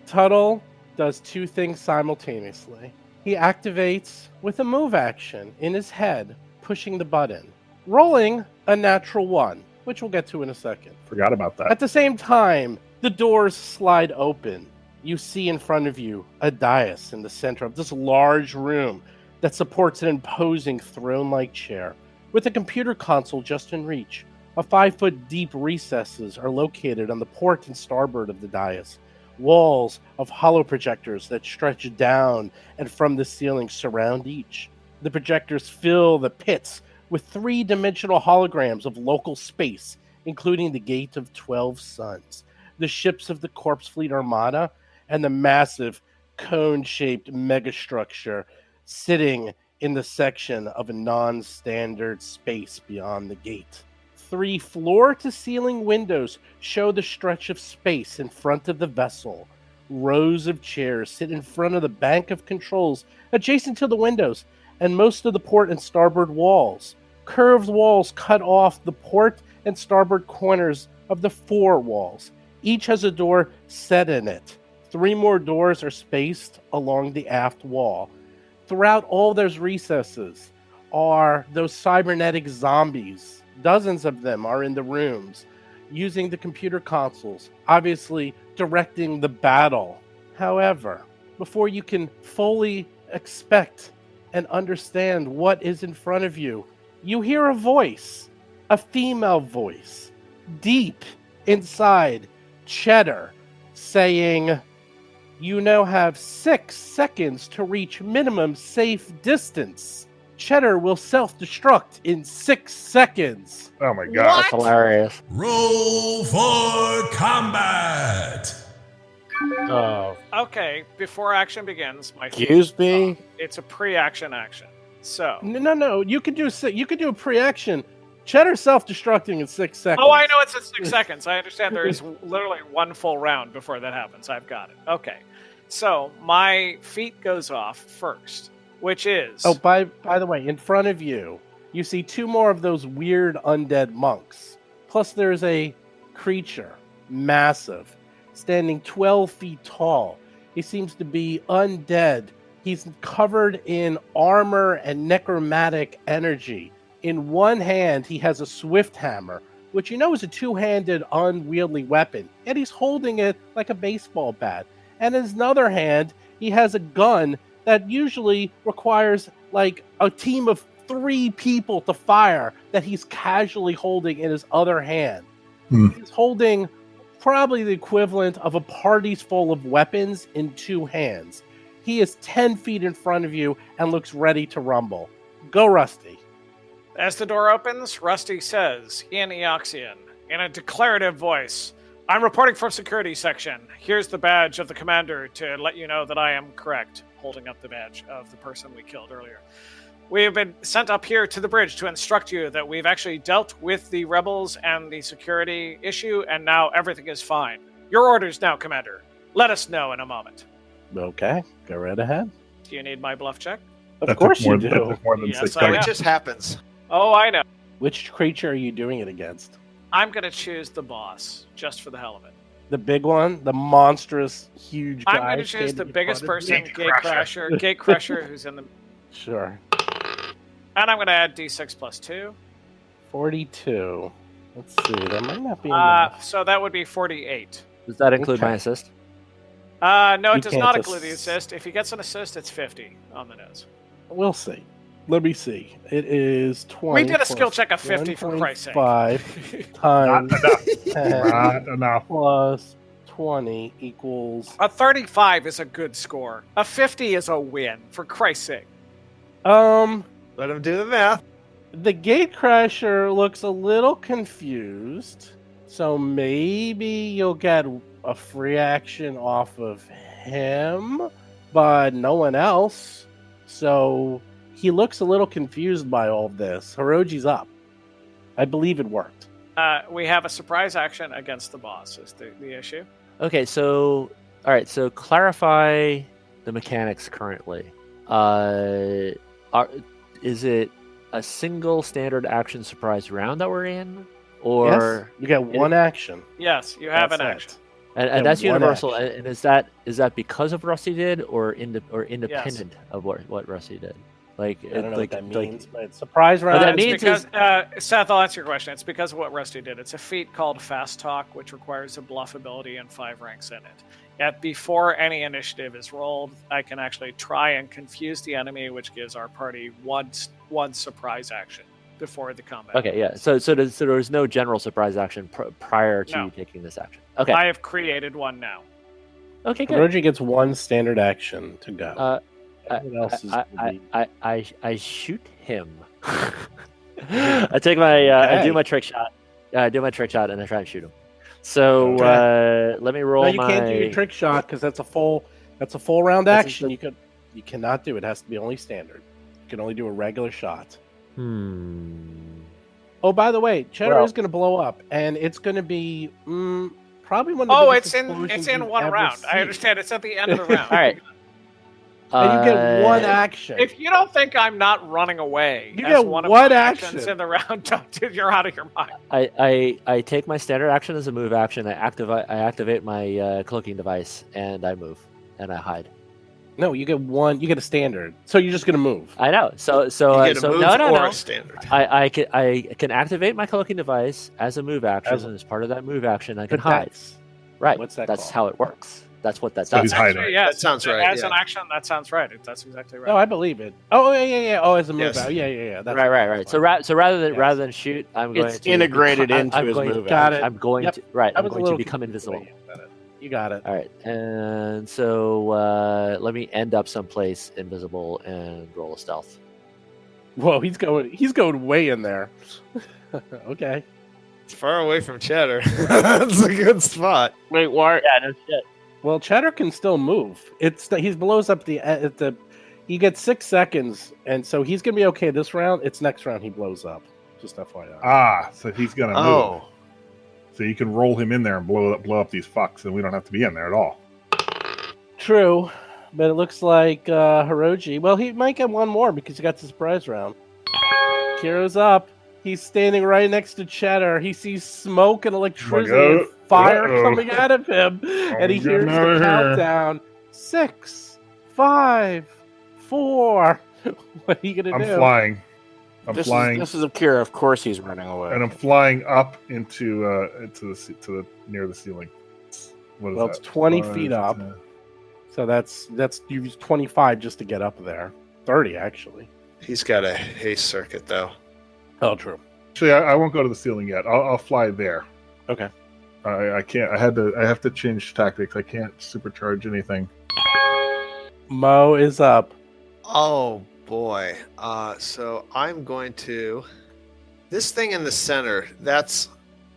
Tuttle does two things simultaneously. He activates with a move action in his head, pushing the button, rolling a natural 1, which we'll get to in a second. forgot about that. At the same time, the doors slide open. You see in front of you a dais in the center of this large room that supports an imposing throne-like chair with a computer console just in reach. A 5-foot deep recesses are located on the port and starboard of the dais. Walls of hollow projectors that stretch down and from the ceiling surround each. The projectors fill the pits with three-dimensional holograms of local space, including the Gate of 12 Suns, the ships of the Corpse Fleet Armada, and the massive cone-shaped megastructure sitting in the section of a non-standard space beyond the gate. 3 floor-to-ceiling windows show the stretch of space in front of the vessel. Rows of chairs sit in front of the bank of controls adjacent to the windows and most of the port and starboard walls. Curved walls cut off the port and starboard corners of the 4 walls. Each has a door set in it. 3 more doors are spaced along the aft wall. Throughout all those recesses are those cybernetic zombies. Dozens of them are in the rooms, using the computer consoles, obviously directing the battle. However, before you can fully expect and understand what is in front of you, you hear a voice, a female voice, deep inside Cheddar, saying, "You now have 6 seconds to reach minimum safe distance. Cheddar will self-destruct in 6 seconds." Oh my god. That's hilarious. Roll for combat. Oh, Okay, before action begins, my Excuse me? it's a pre-action action. So, no. You could do a pre-action. Cheddar self-destructing in 6 seconds. oh, I know it's at 6 seconds. I understand there is literally one full round before that happens. I've got it. Okay, so my feat goes off first, which is Oh, by the way, in front of you, you see 2 more of those weird undead monks. Plus, there's a creature, massive, standing 12 feet tall. He seems to be undead. He's covered in armor and necromantic energy. In one hand, he has a swift hammer, which you know is a 2-handed, unwieldy weapon, and he's holding it like a baseball bat. And in his other hand, he has a gun that usually requires like a team of 3 people to fire that he's casually holding in his other hand. He's holding probably the equivalent of a party's full of weapons in 2 hands. He is 10 feet in front of you and looks ready to rumble. Go, Rusty. As the door opens, Rusty says, in Eoxian, in a declarative voice, I'm reporting from security section. Here's the badge of the commander to let you know that I am correct, holding up the badge of the person we killed earlier. We have been sent up here to the bridge to instruct you that we've actually dealt with the rebels and the security issue, and now everything is fine. Your orders now, Commander. Let us know in a moment. Okay, go right ahead. Do you need my bluff check? Of course you do. That took more than Yes, 6 I seconds. know. It just happens. Oh, I know. Which creature are you doing it against? I'm going to choose the boss, just for the hell of it. The big one? The monstrous, huge guy? I'm going to choose the standing in biggest front of you? person, Gatecrusher, who's in the... Sure. And I'm going to add D6 plus 2. 42. Let's see, that might not be enough. So that would be 48. Does that include Okay. my assist? No, You it does can't not include the ass- assist. If he gets an assist, it's 50 on the nose. We'll see. Let me see. It is 20. We did a skill check of 50 for Christ's sake. 5 Not times enough. 10 Not enough. plus 20 equals... A 35 is a good score. A 50 is a win, for Christ's sake. Let him do the math. The Gatecrusher looks a little confused, so maybe you'll get a free action off of him, but no one else. So he looks a little confused by all of this. Hiroji's up. I believe it worked. We have a surprise action against the boss, is the issue. Okay, so all right, so clarify the mechanics currently. Is it a single standard action surprise round that we're in, or Yes, you get one action. Yes, you have That's an it. action. and and that's one universal? action. And is that because of Rusty did, or independent of what Rusty did? Like, I don't know like, what that like- means, but surprise round. that It's means because, Seth, I'll answer your question. It's because of what Rusty did. It's a feat called Fast Talk, which requires a bluff ability and 5 ranks in it. Before any initiative is rolled, I can actually try and confuse the enemy, which gives our party one surprise action before the combat. Okay, yeah. So there's no general surprise action prior to No. taking this action. Okay. I have created one now. Okay, good. Hiroji gets one standard action to go. Everyone else is gonna be- I shoot him. I take my I do my trick shot. I do my trick shot and I try and shoot him. So let me roll No, you my. can't do your trick shot because that's a full round That's- action. You cannot do it. It has to be only standard. You can only do a regular shot. Oh, by the way, Cheddar Well- is going to blow up, and it's going to be probably one of the Oh, biggest it's explosions in you've one ever round. I seen. understand. It's at the end of the round. All right. And you get one action. If you don't think I'm not running away, You as get one of one my action. actions in the round, you're out of your mind. I take my standard action as a move action. I activate my cloaking device and I move and I hide. No, you get one. You get a standard. So you're just going to move. I know. So You get a move no. or a standard. I can activate my cloaking device as a move action, and as part of that move action, I can But hide. that's- Right. what's that That's called? how it works. That's what that So does. he's hiding. Actually, yes, That sounds right, As yeah. an action, that sounds right. That's exactly right. No, I believe it. Oh, yeah. Oh, as a move Yes. out. Yeah. That's Right. So rather than shoot, I'm going It's to integrated I'm into his going- move Got it. I'm going Yep. to I I'm was a going to little become confused invisible. the way you got it. All right, and so let me end up someplace invisible and roll a stealth. Whoa, he's going way in there. Okay. It's far away from Cheddar. That's a good spot. Wait, why? Yeah, no shit. Well, Cheddar can still move. He blows up the. He gets 6 seconds, and so he's gonna be okay this round. It's next round he blows up. Just FYI. So he's gonna move. Oh. So you can roll him in there and blow up these fucks, and we don't have to be in there at all. True, but it looks like Hiroji. Well, he might get one more because he got the surprise round. Kiro's up. He's standing right next to Cheddar. He sees smoke and electricity and fire coming out of him, and he hears getting out the of here. countdown: 6, 5, 4. What are you gonna I'm do? flying. I'm This flying, is Akira. Of course, he's running away. and I'm flying up into the near the ceiling. What is Well, that? it's 20 5, feet up. 10. So that's you use 25 just to get up there. 30 actually. He's got a haste circuit, though. Oh, true. Actually, I won't go to the ceiling yet. I'll fly there. Okay. I can't. I have to change tactics. I can't supercharge anything. Mo is up. Oh, boy. So I'm going to... This thing in the center,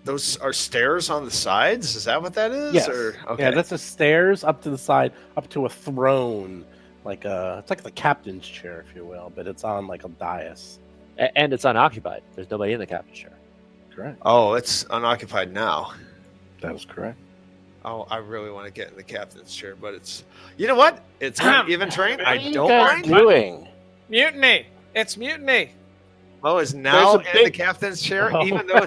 those are stairs on the sides? Is that what that is? Yes. Okay. Yeah, that's the stairs up to the side, up to a throne. It's like the captain's chair, if you will, but it's on like a dais. And it's unoccupied. There's nobody in the captain's chair. Correct. Oh, it's unoccupied now. That is correct. Oh, I really want to get in the captain's chair, but it's... You know what? It's uneven terrain. I don't mind. doing? Mutiny. It's mutiny. Mo is now There's a in the big- captain's chair, Oh. even though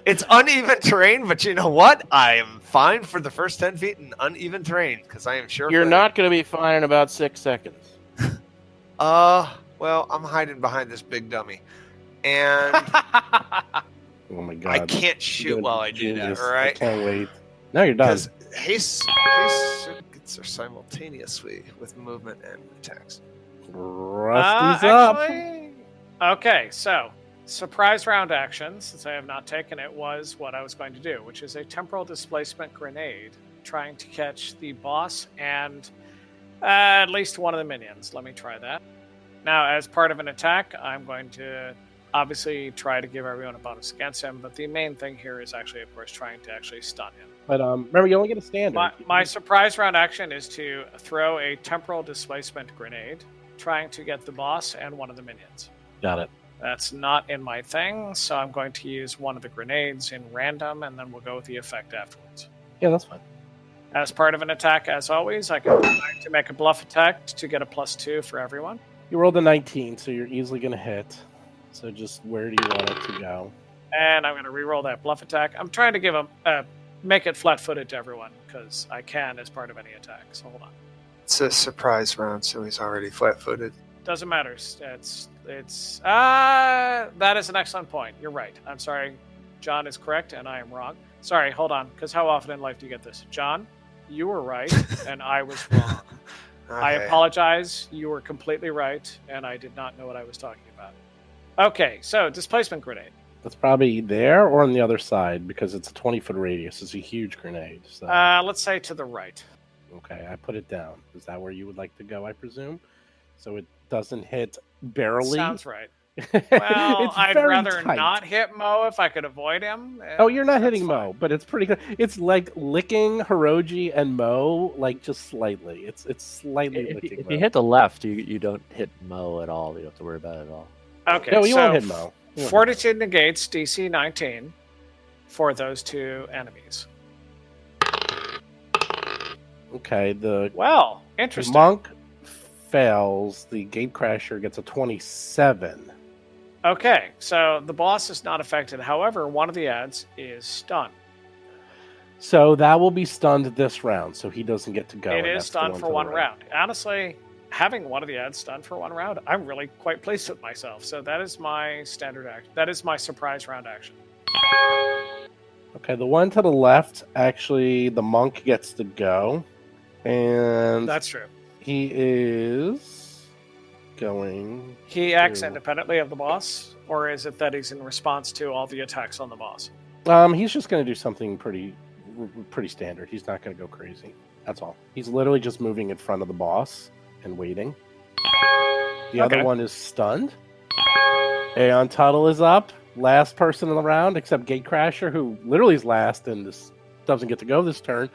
it's uneven terrain. But you know what? I am fine for the first 10 feet in uneven terrain because I am sure You're not going to be fine in about 6 seconds. Well, I'm hiding behind this big dummy, and Oh my god. I can't shoot while I do that. Genius. All I right, can't wait. Now you're done. because haste circuits are simultaneous with movement and attacks. Rusty's up. Actually, okay, so surprise round action, since I have not taken it, was what I was going to do, which is a temporal displacement grenade, trying to catch the boss and at least one of the minions. Let me try that. Now, as part of an attack, I'm going to obviously try to give everyone a bonus against him, but the main thing here is actually, of course, trying to actually stun him. But remember, you only get a standard. My surprise round action is to throw a temporal displacement grenade, trying to get the boss and one of the minions. Got it. That's not in my thing, so I'm going to use one of the grenades in random, and then we'll go with the effect afterwards. Yeah, that's fine. As part of an attack, as always, I can try to make a bluff attack to get a +2 for everyone. You rolled a 19, so you're easily going to hit. So just where do you want it to go? And I'm going to re-roll that bluff attack. I'm trying to give make it flat-footed to everyone, because I can as part of any attack, so hold on. It's a surprise round, so he's already flat-footed. Doesn't matter. That is an excellent point. You're right. I'm sorry. John is correct, and I am wrong. Sorry, hold on, because how often in life do you get this? John, you were right, and I was wrong. I Okay. apologize. You were completely right, and I did not know what I was talking about. Okay, so displacement grenade. That's probably there or on the other side, because it's a 20-foot radius. It's a huge grenade. So. Let's say to the right. Okay, I put it down. Is that where you would like to go, I presume? So it doesn't hit barely? Sounds right. Well, Well, I'd rather not hit Mo if I could avoid him. Oh, you're not That's hitting fine. Mo, but it's pretty good. It's like licking Hiroji and Mo, like just slightly. It's slightly If licking you Mo. hit the left, you don't hit Mo at all. You don't have to worry about it at all. Okay, No, you so won't hit Mo. You won't Fortitude negates DC 19 for those two enemies. Okay, the Well, interesting. monk fails. The gatecrasher gets a 27. Okay, so the boss is not affected. However, one of the ads is stunned. So that will be stunned this round, so he doesn't get to go. It and is that's the stunned one for to the one right. round. Honestly, having one of the ads stunned for one round, I'm really quite pleased with myself. So that is my standard act. That is my surprise round action. Okay, the one to the left, actually, the monk gets to go. And That's true. he is going... He acts True. independently of the boss, or is it that he's in response to all the attacks on the boss? He's just going to do something pretty standard. He's not going to go crazy. That's all. He's literally just moving in front of the boss and waiting. The Okay. other one is stunned. Aeon Tuttle is up. Last person in the round, except Gatecrasher, who literally is last and this doesn't get to go this turn.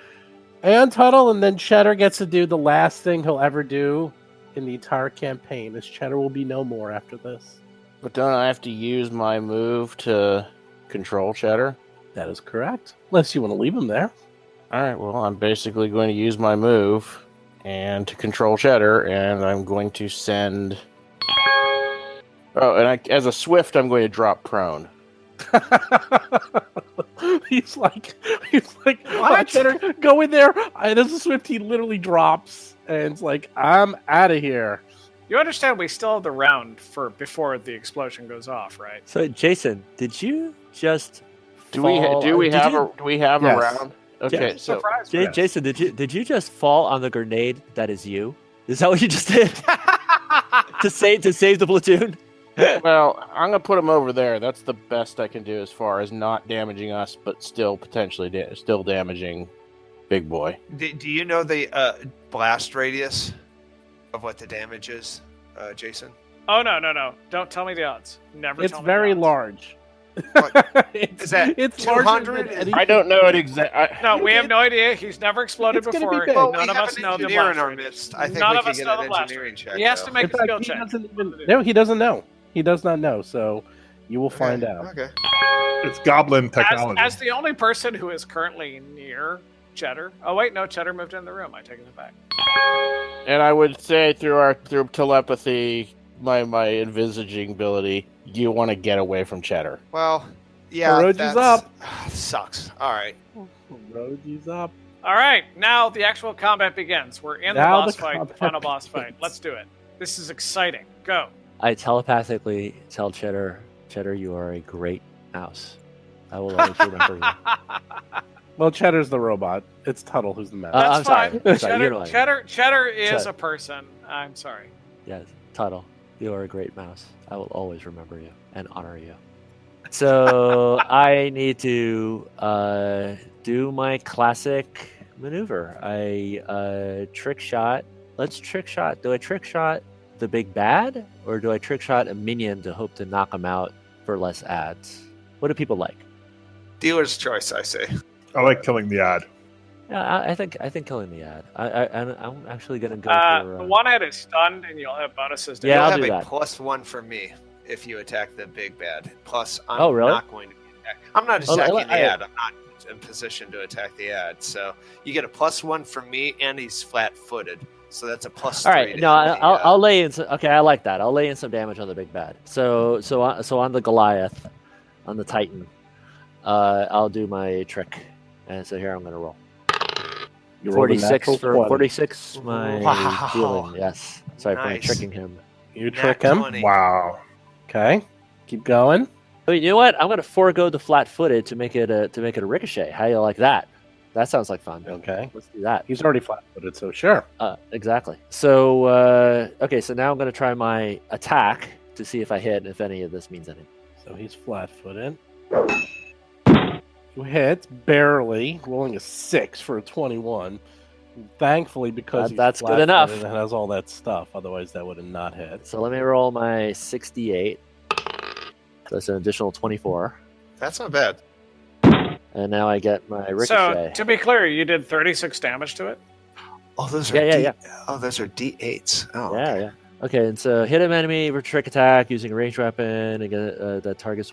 Aeon Tuttle, and then Cheddar gets to do the last thing he'll ever do in the entire campaign. This Cheddar will be no more after this. But don't I have to use my move to control Cheddar? That is correct. Unless you want to leave him there. All right, well, I'm basically going to use my move and to control Cheddar, and I'm going to send... Oh, and as a Swift, I'm going to drop prone. he's like, oh, Cheddar, go in there. And as a Swift, he literally drops, and it's like, I'm out of here. You understand we still have the round for before the explosion goes off, right? So, Jason, did you just Do we have Yes. a round? Okay, Yeah. so Surprise! Yes. Jason, did you just fall on the grenade that is you? Is that what you just did? to save the platoon. Well, I'm gonna put him over there. That's the best I can do as far as not damaging us, but still potentially still damaging Big Boy. Do you know the blast radius of what the damage is, Jason? Oh no! Don't tell me the odds. Never. It's tell me very the odds. large. Is that it's larger 200? than any- I don't know it exactly. No, we have no idea. He's never exploded It's gonna be before. big. Well, None we of have us an know the engineer blast in our radius. midst. I think None we of can us get know an the blast engineering check. He has to though. make In a skill fact, he check. doesn't even. No, he doesn't know. He does not know. So you will find out. Okay. It's goblin technology. As the only person who is currently near Cheddar. Oh wait, no, Cheddar moved in the room. I take it back. And I would say through telepathy, my envisaging ability, you want to get away from Cheddar. Well, yeah. Orochi's that's up. Sucks. All right. Roji's up. All right, now the actual combat begins. We're in the Now boss the fight, the combat final boss begins. fight. Let's do it. This is exciting. Go. I telepathically tell Cheddar, you are a great mouse. I will always remember you. Well, Cheddar's the robot. It's Tuttle who's the mouse. I'm That's sorry. fine. I'm sorry, you know what I mean. Cheddar is Cheddar. a person. I'm sorry. Yes, Tuttle, you are a great mouse. I will always remember you and honor you. So I need to do my classic maneuver. I trick shot. Let's trick shot. Do I trick shot the big bad, or do I trick shot a minion to hope to knock him out for less ads? What do people like? Dealer's choice, I say. I like killing the ad. Yeah, I think killing the ad. I'm actually gonna go for The one ad is stunned, and you'll have bonuses. To Yeah, You'll I'll have do a that. +1 for me if you attack the big bad. Plus, I'm Oh, really? not going to be attacked. I'm not Oh, attacking the I- ad. I'm not in position to attack the ad. So you get a +1 from me, and he's flat-footed. So that's a +3. All right, to no, hit the, I'll lay in. Okay, I like that. I'll lay in some damage on the big bad. So on the Goliath, on the Titan, I'll do my trick, and so here I'm going to roll. You rolled a 46 natural for 20. 46. My Wow. dealing. Yes, sorry for Nice. tricking him. You Nat trick him. 20. Wow. Okay. Keep going. Oh, you know what? I'm going to forego the flat-footed to make it a ricochet. How do you like that? That sounds like fun. Okay. Let's do that. He's already flat-footed, so sure. Exactly. So okay, so now I'm going to try my attack to see if I hit, and if any of this means anything. So he's flat-footed. You hit barely, rolling a 6 for a 21. Thankfully, because he's That's good enough. flat-footed and has all that stuff. Otherwise, that would have not hit. So let me roll my 68. So that's an additional 24. That's not bad. And now I get my So, ricochet. to be clear, you did 36 damage to it? Oh, those are Yeah. Oh, those are D8s. Oh, Yeah, okay. yeah. Okay, and so hit an enemy for trick attack using a ranged weapon against the target's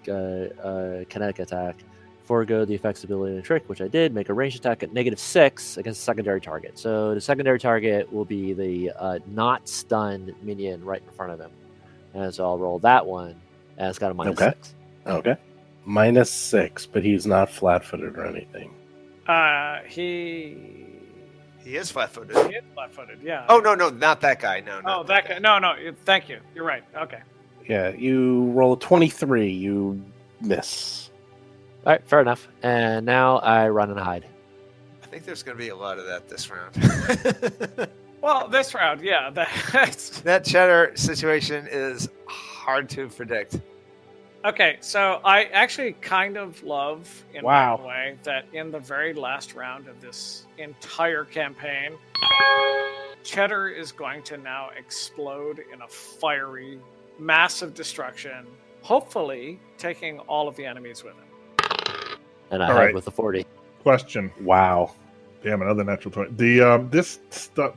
kinetic attack. Forego the effects ability of the trick, which I did. Make a ranged attack at -6 against a secondary target. So the secondary target will be the not stunned minion right in front of him. And so I'll roll that one, and it's got a -6. Okay. -6, but he's not flat-footed or anything. He is flat-footed. He is flat-footed, yeah. Oh, no, not that guy. No, Oh, not that guy. No, thank you. You're right. Okay. Yeah, you roll a 23. You miss. All right, fair enough. And now I run and hide. I think there's going to be a lot of that this round. Well, this round, yeah. That's... That Cheddar situation is hard to predict. Okay, so I actually kind of love, in Wow. my way, that in the very last round of this entire campaign, Cheddar is going to now explode in a fiery, massive destruction, hopefully taking all of the enemies with him. And I All hide right. with the 40. Question. Wow. Damn, another natural 20. The this stuff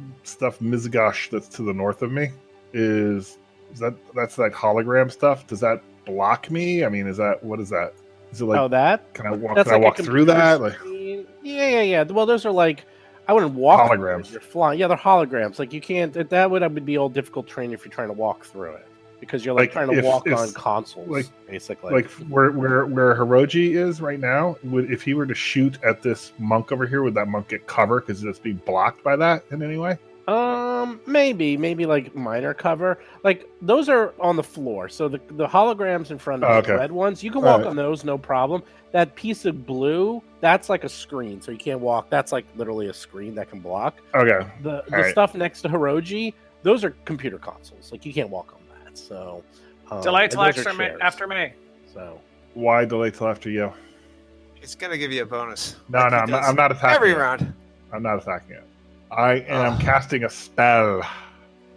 Mizgash that's to the north of me that's like hologram stuff. Does that block me? I mean, what is that? Is it like Oh, that? can I walk That's like a through computer that? Like, screen. Yeah. Well, those are like, I wouldn't walk through Holograms. it. You're flying. Yeah, they're holograms. Like, you can't, that would be all difficult terrain if you're trying to walk through it. Because you're like trying to walk on consoles, like- basically. like where Hiroji is right now, if he were to shoot at this monk over here, would that monk get cover because it's being blocked by that in any way? Maybe like minor cover. Like those are on the floor. So the holograms in front of Oh, the okay. red ones, you can walk Alright. on those, no problem. That piece of blue, that's like a screen, so you can't walk. That's like literally a screen that can block. Okay. The Alright. stuff next to Hiroji, those are computer consoles. Like you can't walk on that. So Delay till and those are after me. So Why delay till after you? It's gonna give you a bonus. No, like no, he I'm not, does I'm not attacking every it. round. I'm not attacking it. I am casting a spell.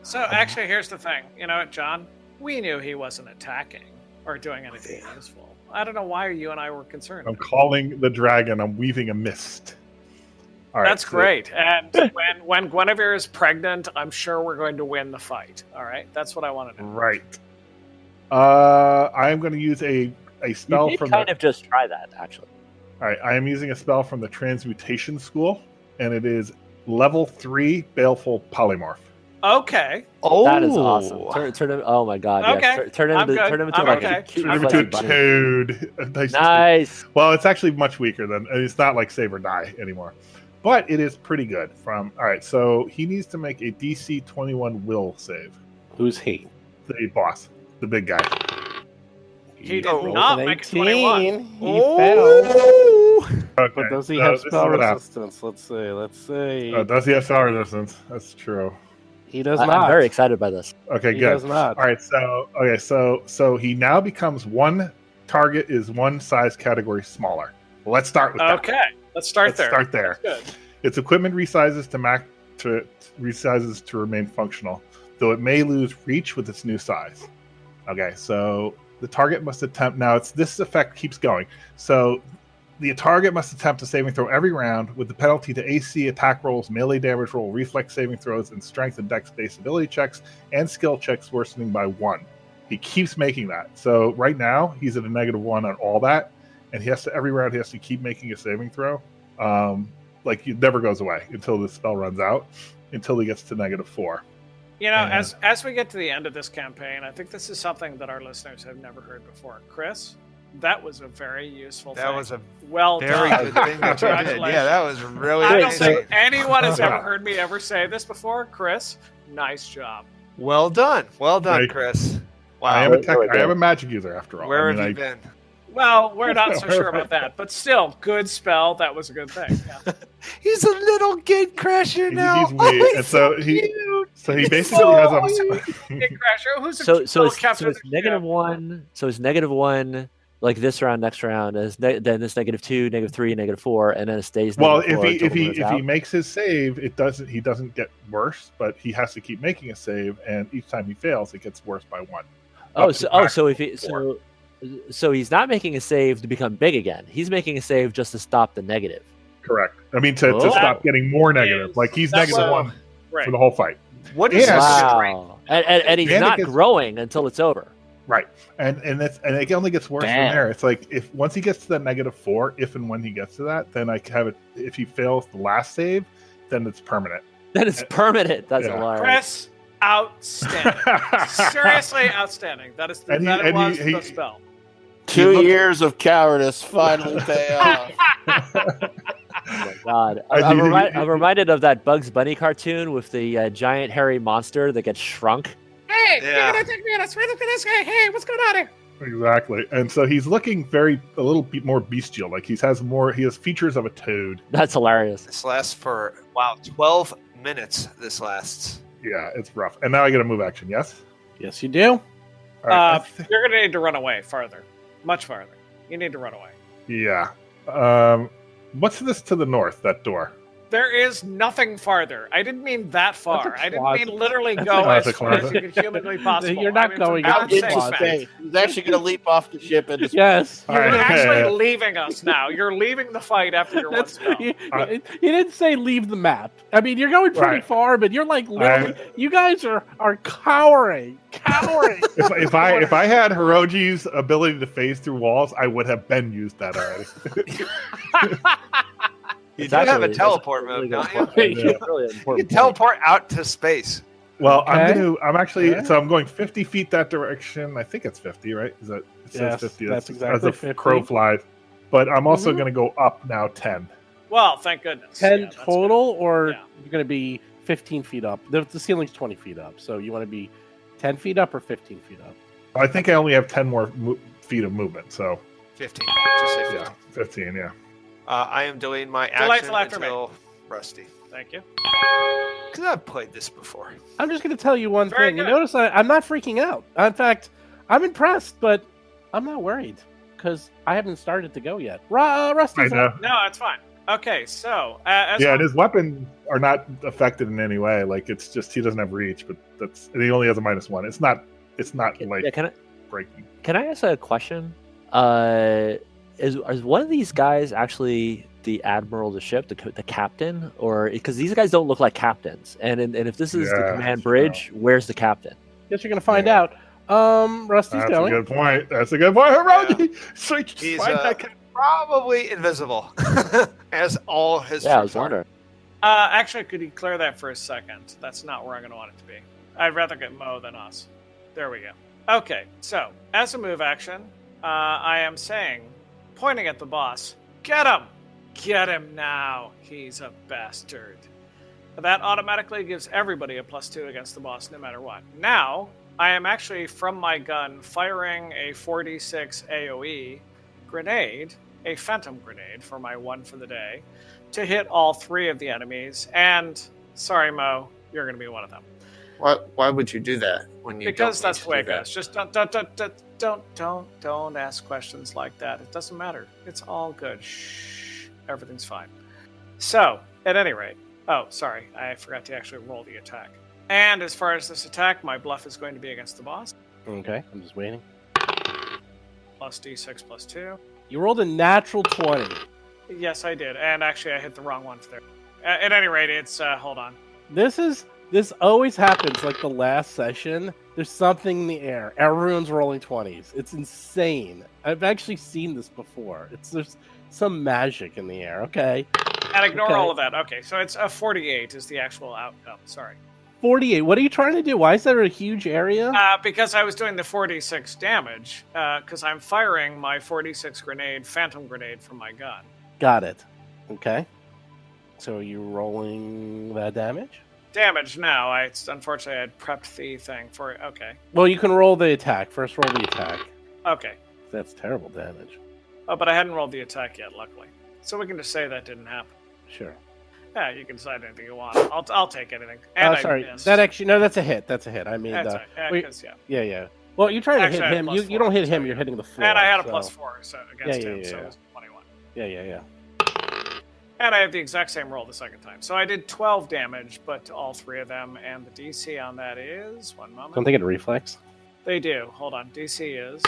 So actually, here's the thing. You know what, John? We knew he wasn't attacking or doing anything useful. I don't know why you and I were concerned. I'm calling the dragon. I'm weaving a mist. All right, That's great. And when Guinevere is pregnant, I'm sure we're going to win the fight. All right, that's what I want to do. Right. I am going to use a spell You did from kind the. of just try that, actually. All right, I am using a spell from the Transmutation School, and it is level 3 Baleful Polymorph. Okay. Oh, That is awesome. Turn him. Oh my god. Okay. Yes. Turn him I'm into good. turn him into I'm like okay. a cute Turn him fuzzy into a bunny. toad. Nice. Well, it's actually much weaker than. It's not like Save or Die anymore, but it is pretty good. All right, so he needs to make a DC 21 Will save. who's he? The boss, the big guy. He did rolled not an make 18. 21. He failed. Okay, But does he so have this is spell what happens. resistance? Let's see. Does he have spell resistance? That's true. He does I'm not. very excited by this. Okay, He good. does not. All right, so he now becomes one target is one size category smaller. Let's start with that. Okay, let's start there. Start there. Good. Its equipment resizes to remain functional, though it may lose reach with its new size. Okay, so the target must attempt. Now this effect keeps going. So the target must attempt a saving throw every round with the penalty to AC attack rolls, melee damage roll, reflex saving throws, and strength and dex-based ability checks and skill checks worsening by 1. He keeps making that. So right now he's at a -1 on all that, and every round he has to keep making a saving throw. Like it never goes away until the spell runs out, until he gets to -4. You know, Yeah. as we get to the end of this campaign, I think this is something that our listeners have never heard before. Chris, that was a very useful thing. that was a well very done. good thing that you did. Congratulations. Yeah, that was really I don't amazing. think anyone has ever heard me ever say this before. Chris, nice job. Well done. Well done, Right. Chris. I Wow. am a magic user after all. Where I mean, have you been? Well, we're not so sure about that, but still, good spell. That was a good thing. Yeah. He's a little gate crasher now. He's weird, Oh, and so he basically So has a. Hey, Crasher, who's a So little it's captain of it's the ship? -1. So it's -1 like this round, next round, then it's -2, -3, -4, and then it stays. Well, -4 if until it he runs out. makes his save, he doesn't get worse, but he has to keep making a save, and each time he fails, it gets worse by 1. So he's not making a save to become big again. He's making a save just to stop the negative. Correct. I mean to Oh. stop getting more negative. Like he's That's -1 Right. for the whole fight. What is Yeah. this? Wow. And he's And it not gets- growing until it's over. Right. And it only gets worse Damn. from there. It's like if once he gets to that -4, if and when he gets to that, then I have it. If he fails the last save, then it's permanent. Then it's permanent. That's Yeah. hilarious. Chris, outstanding. Seriously outstanding. That is And he- that and was he- the spell. 2 years of cowardice finally pay off. Oh my god! I I'm, mean, I'm reminded of that Bugs Bunny cartoon with the giant hairy monster that gets shrunk. Hey, Yeah. you're gonna take me on a swing with this guy. Hey, what's going on here? Exactly. And so he's looking a little bit more bestial. Like he has features of a toad. That's hilarious. This lasts for 12 minutes. This lasts. Yeah, it's rough. And now I get a move action. Yes. Yes, you do. All right. You're gonna need to run away farther, much farther. You need to run away. Yeah. What's this to the north? That door. There is nothing farther. I didn't mean that far. That's a I didn't closet. mean literally That's go a as far as closet. you could humanly possible. You're not I mean, for going God's out into sakes, Into man. space. He's actually going to leap off the ship and just Yes. All You're right. actually leaving us now. You're leaving the fight after your one That's, spell. you didn't say leave the map. I mean, you're going pretty Right. far, but you're like literally. You guys are cowering. If I had Hiroji's ability to phase through walls, I would have used that already. You It's do have a actually- teleport it's really move, good don't point. you? Yeah. It's really an You important can teleport out to space. Well, Okay. I'm actually Yeah. so I'm going 50 feet that direction. I think it's 50, right? Is that it says Yes, 50? that's as exactly the 50. crow flies. But I'm also Mhm. going to go up now 10. Well, thank goodness. 10 Yeah, that's total, or Yeah. you're going to be 15 feet up? The ceiling's 20 feet up, so you want to be 10 feet up or 15 feet up? I think I only have 10 more feet of movement, so 15. Just say 15. yeah, 15. Yeah. I am delaying my Delay action till after me. until Rusty. Thank you. Because I've played this before. I'm just going to tell you one Very thing. You good. notice I'm not freaking out. In fact, I'm impressed, but I'm not worried because I haven't started to go yet. Rusty's I know. No, it's fine. Okay, so as Yeah, we're- and his weapons are not affected in any way. Like it's just he doesn't have reach, but and he only has a -1. It's not like Yeah, can breaking. I ask a question? Is one of these guys actually the admiral of the ship, the captain, or because these guys don't look like captains? And if this is the Yeah, command bridge, where's the captain? Guess you're going to find Yeah. out. Rusty's That's going. a good point. That's a good point, Hiroki. So you just He's find that guy. probably invisible, as all his Yeah, I troops was are. wondering. actually, could you clear that for a second? That's not where I'm going to want it to be. I'd rather get Mo than us. There we go. Okay, so as a move action, I am saying, pointing at the boss, get him! Get him now! He's a bastard. That automatically gives everybody a +2 against the boss, no matter what. Now, I am actually, from my gun, firing a 4d6 AoE grenade, a phantom grenade for my 1 for the day, to hit all 3 of the enemies. And, sorry, Mo, you're going to be one of them. Why would you do that when you? Because don't that's need the way to it do that? goes. Just don't ask questions like that. It doesn't matter. It's all good. Shh. Everything's fine. So, at any rate, oh, sorry, I forgot to actually roll the attack. And as far as this attack, my bluff is going to be against the boss. Okay, I'm just waiting. Plus d6 plus 2. You rolled a natural 20. Yes, I did. And actually, I hit the wrong one for there. At any rate, it's hold on. This always happens like the last session. There's something in the air. Everyone's rolling 20s. It's insane. I've actually seen this before. There's some magic in the air. Okay. And ignore Okay. all of that. Okay, so it's a 48 is the actual outcome. Sorry. 48. What are you trying to do? Why is that a huge area? Because I was doing the 46 damage, because I'm firing my 46 grenade, phantom grenade from my gun. Got it. Okay. So are you rolling that damage? Damage now. Unfortunately, I had prepped the thing for it. Okay. Well, you can roll the attack. First roll the attack. Okay. That's terrible damage. Oh, but I hadn't rolled the attack yet, luckily. So we can just say that didn't happen. Sure. Yeah, you can decide anything you want. I'll take anything. And I sorry. missed. That's a hit. That's a hit. I mean, That's right. Yeah, wait, 'cause, yeah. yeah. Well, you're trying to Actually, I hit had him. a You +4, don't hit him. so, You're yeah. hitting the floor. And I had a so- +4 against him, so yeah. it was 21. Yeah. And I have the exact same roll the second time. So I did 12 damage, but to all 3 of them, and the DC on that is... One moment. Don't they get a reflex? They do. Hold on. DC is...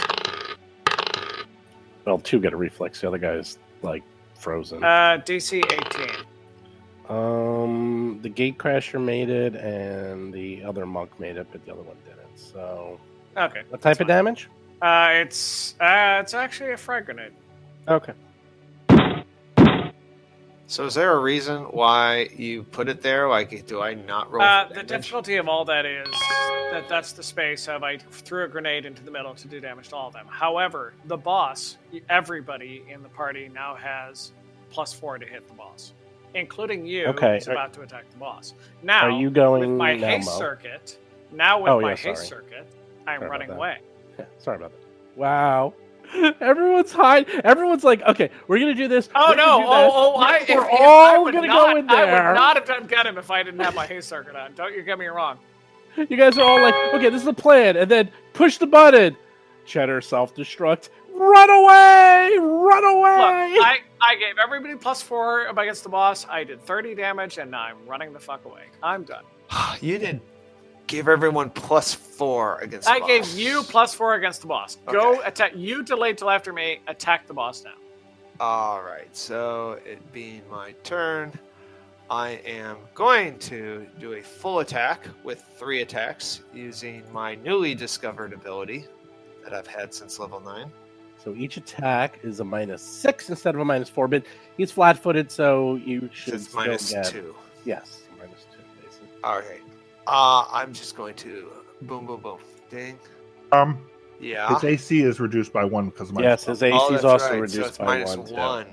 Well, 2 get a reflex. The other guy's, like, frozen. DC 18. The Gatecrasher made it, and the other monk made it, but the other one didn't. So, Okay. what type of damage? It's actually a frag grenade. Okay. So is there a reason why you put it there? Like, do I not roll? for The damage? difficulty of all that is that's the space of I threw a grenade into the middle to do damage to all of them. However, the boss, everybody in the party now has +4 to hit the boss, including you, Okay. who's about to attack the boss. Now, Are you going with my now, haste Mo? circuit? Now with Oh, my yeah, haste sorry. circuit, I'm Sorry running about that. away. Yeah, sorry about that. Wow. Everyone's hiding. Everyone's like, okay, we're gonna do this. Oh we're no! gonna do that. We're We're I all would gonna not, go in I there. would not have got him if I didn't have my haste circuit on. Don't you get me wrong. You guys are all like, okay, this is the plan, and then push the button. Cheddar self-destruct. Run away! Run away! Look, I gave everybody +4 against the boss. I did 30 damage, and now I'm running the fuck away. I'm done. You did give everyone +4 against. The I boss. gave you +4 against the boss. Go Okay. attack. You delayed till after me. Attack the boss now. All right. So it being my turn, I am going to do a full attack with 3 attacks using my newly discovered ability that I've had since level 9. So each attack is a -6 instead of a -4, but he's flat-footed, so you should It's still get... -2. Yes, -2, basically. Okay. I'm just going to boom, boom, boom. Ding. Yeah. His AC is reduced by 1 because of my Yes, his AC Oh, is that's also right. reduced so it's by minus 1, too. 1.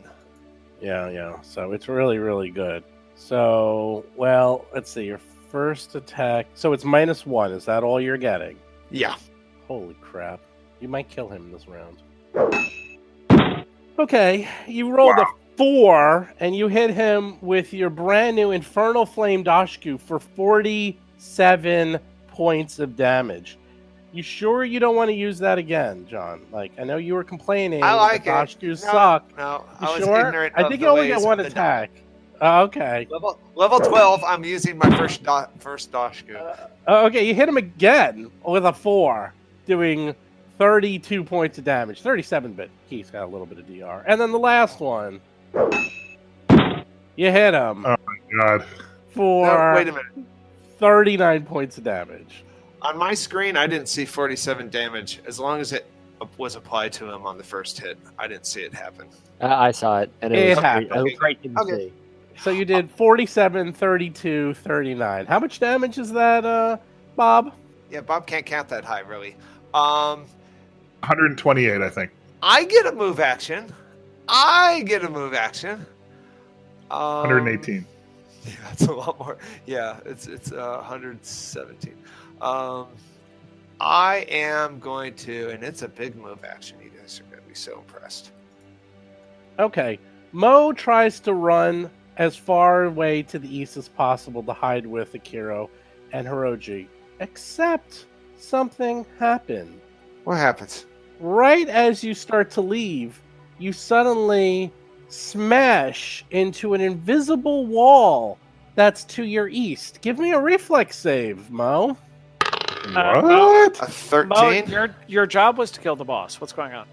Yeah. So it's really, really good. So, well, let's see. Your first attack... So it's -1. Is that all you're getting? Yeah. Holy crap. You might kill him this round. Okay, you rolled a 4, and you hit him with your brand new Infernal Flame Dashku for 47 points of damage. You sure you don't want to use that again, John? Like, I know you were complaining I like that it. Dashkus suck. No, You I was sure? ignorant. I of think the you only ways get of one the attack. Oh, okay. Level 12. I'm using my first Dashku. Okay, you hit him again with a 4, doing 32 points of damage. 37, but he's got a little bit of DR. And then the last one, you hit him Oh my god. for No, wait a minute. 39 points of damage. On my screen, I didn't see 47 damage. As long as it was applied to him on the first hit, I didn't see it happen. I saw it, and It it was happened. it was great to Okay. see. So you did 47, 32, 39. How much damage is that, Bob? Yeah, Bob can't count that high, really. 128, I think. I get a move action. 118. Yeah, that's a lot more. Yeah, it's 117. I am going to, and it's a big move action. You guys are going to be so impressed. Okay. Mo tries to run as far away to the east as possible to hide with Akiro and Hiroji. Except something happened. What happens? Right as you start to leave, you suddenly smash into an invisible wall that's to your east. Give me a reflex save, Mo. What? A 13? Mo, your job was to kill the boss. What's going on?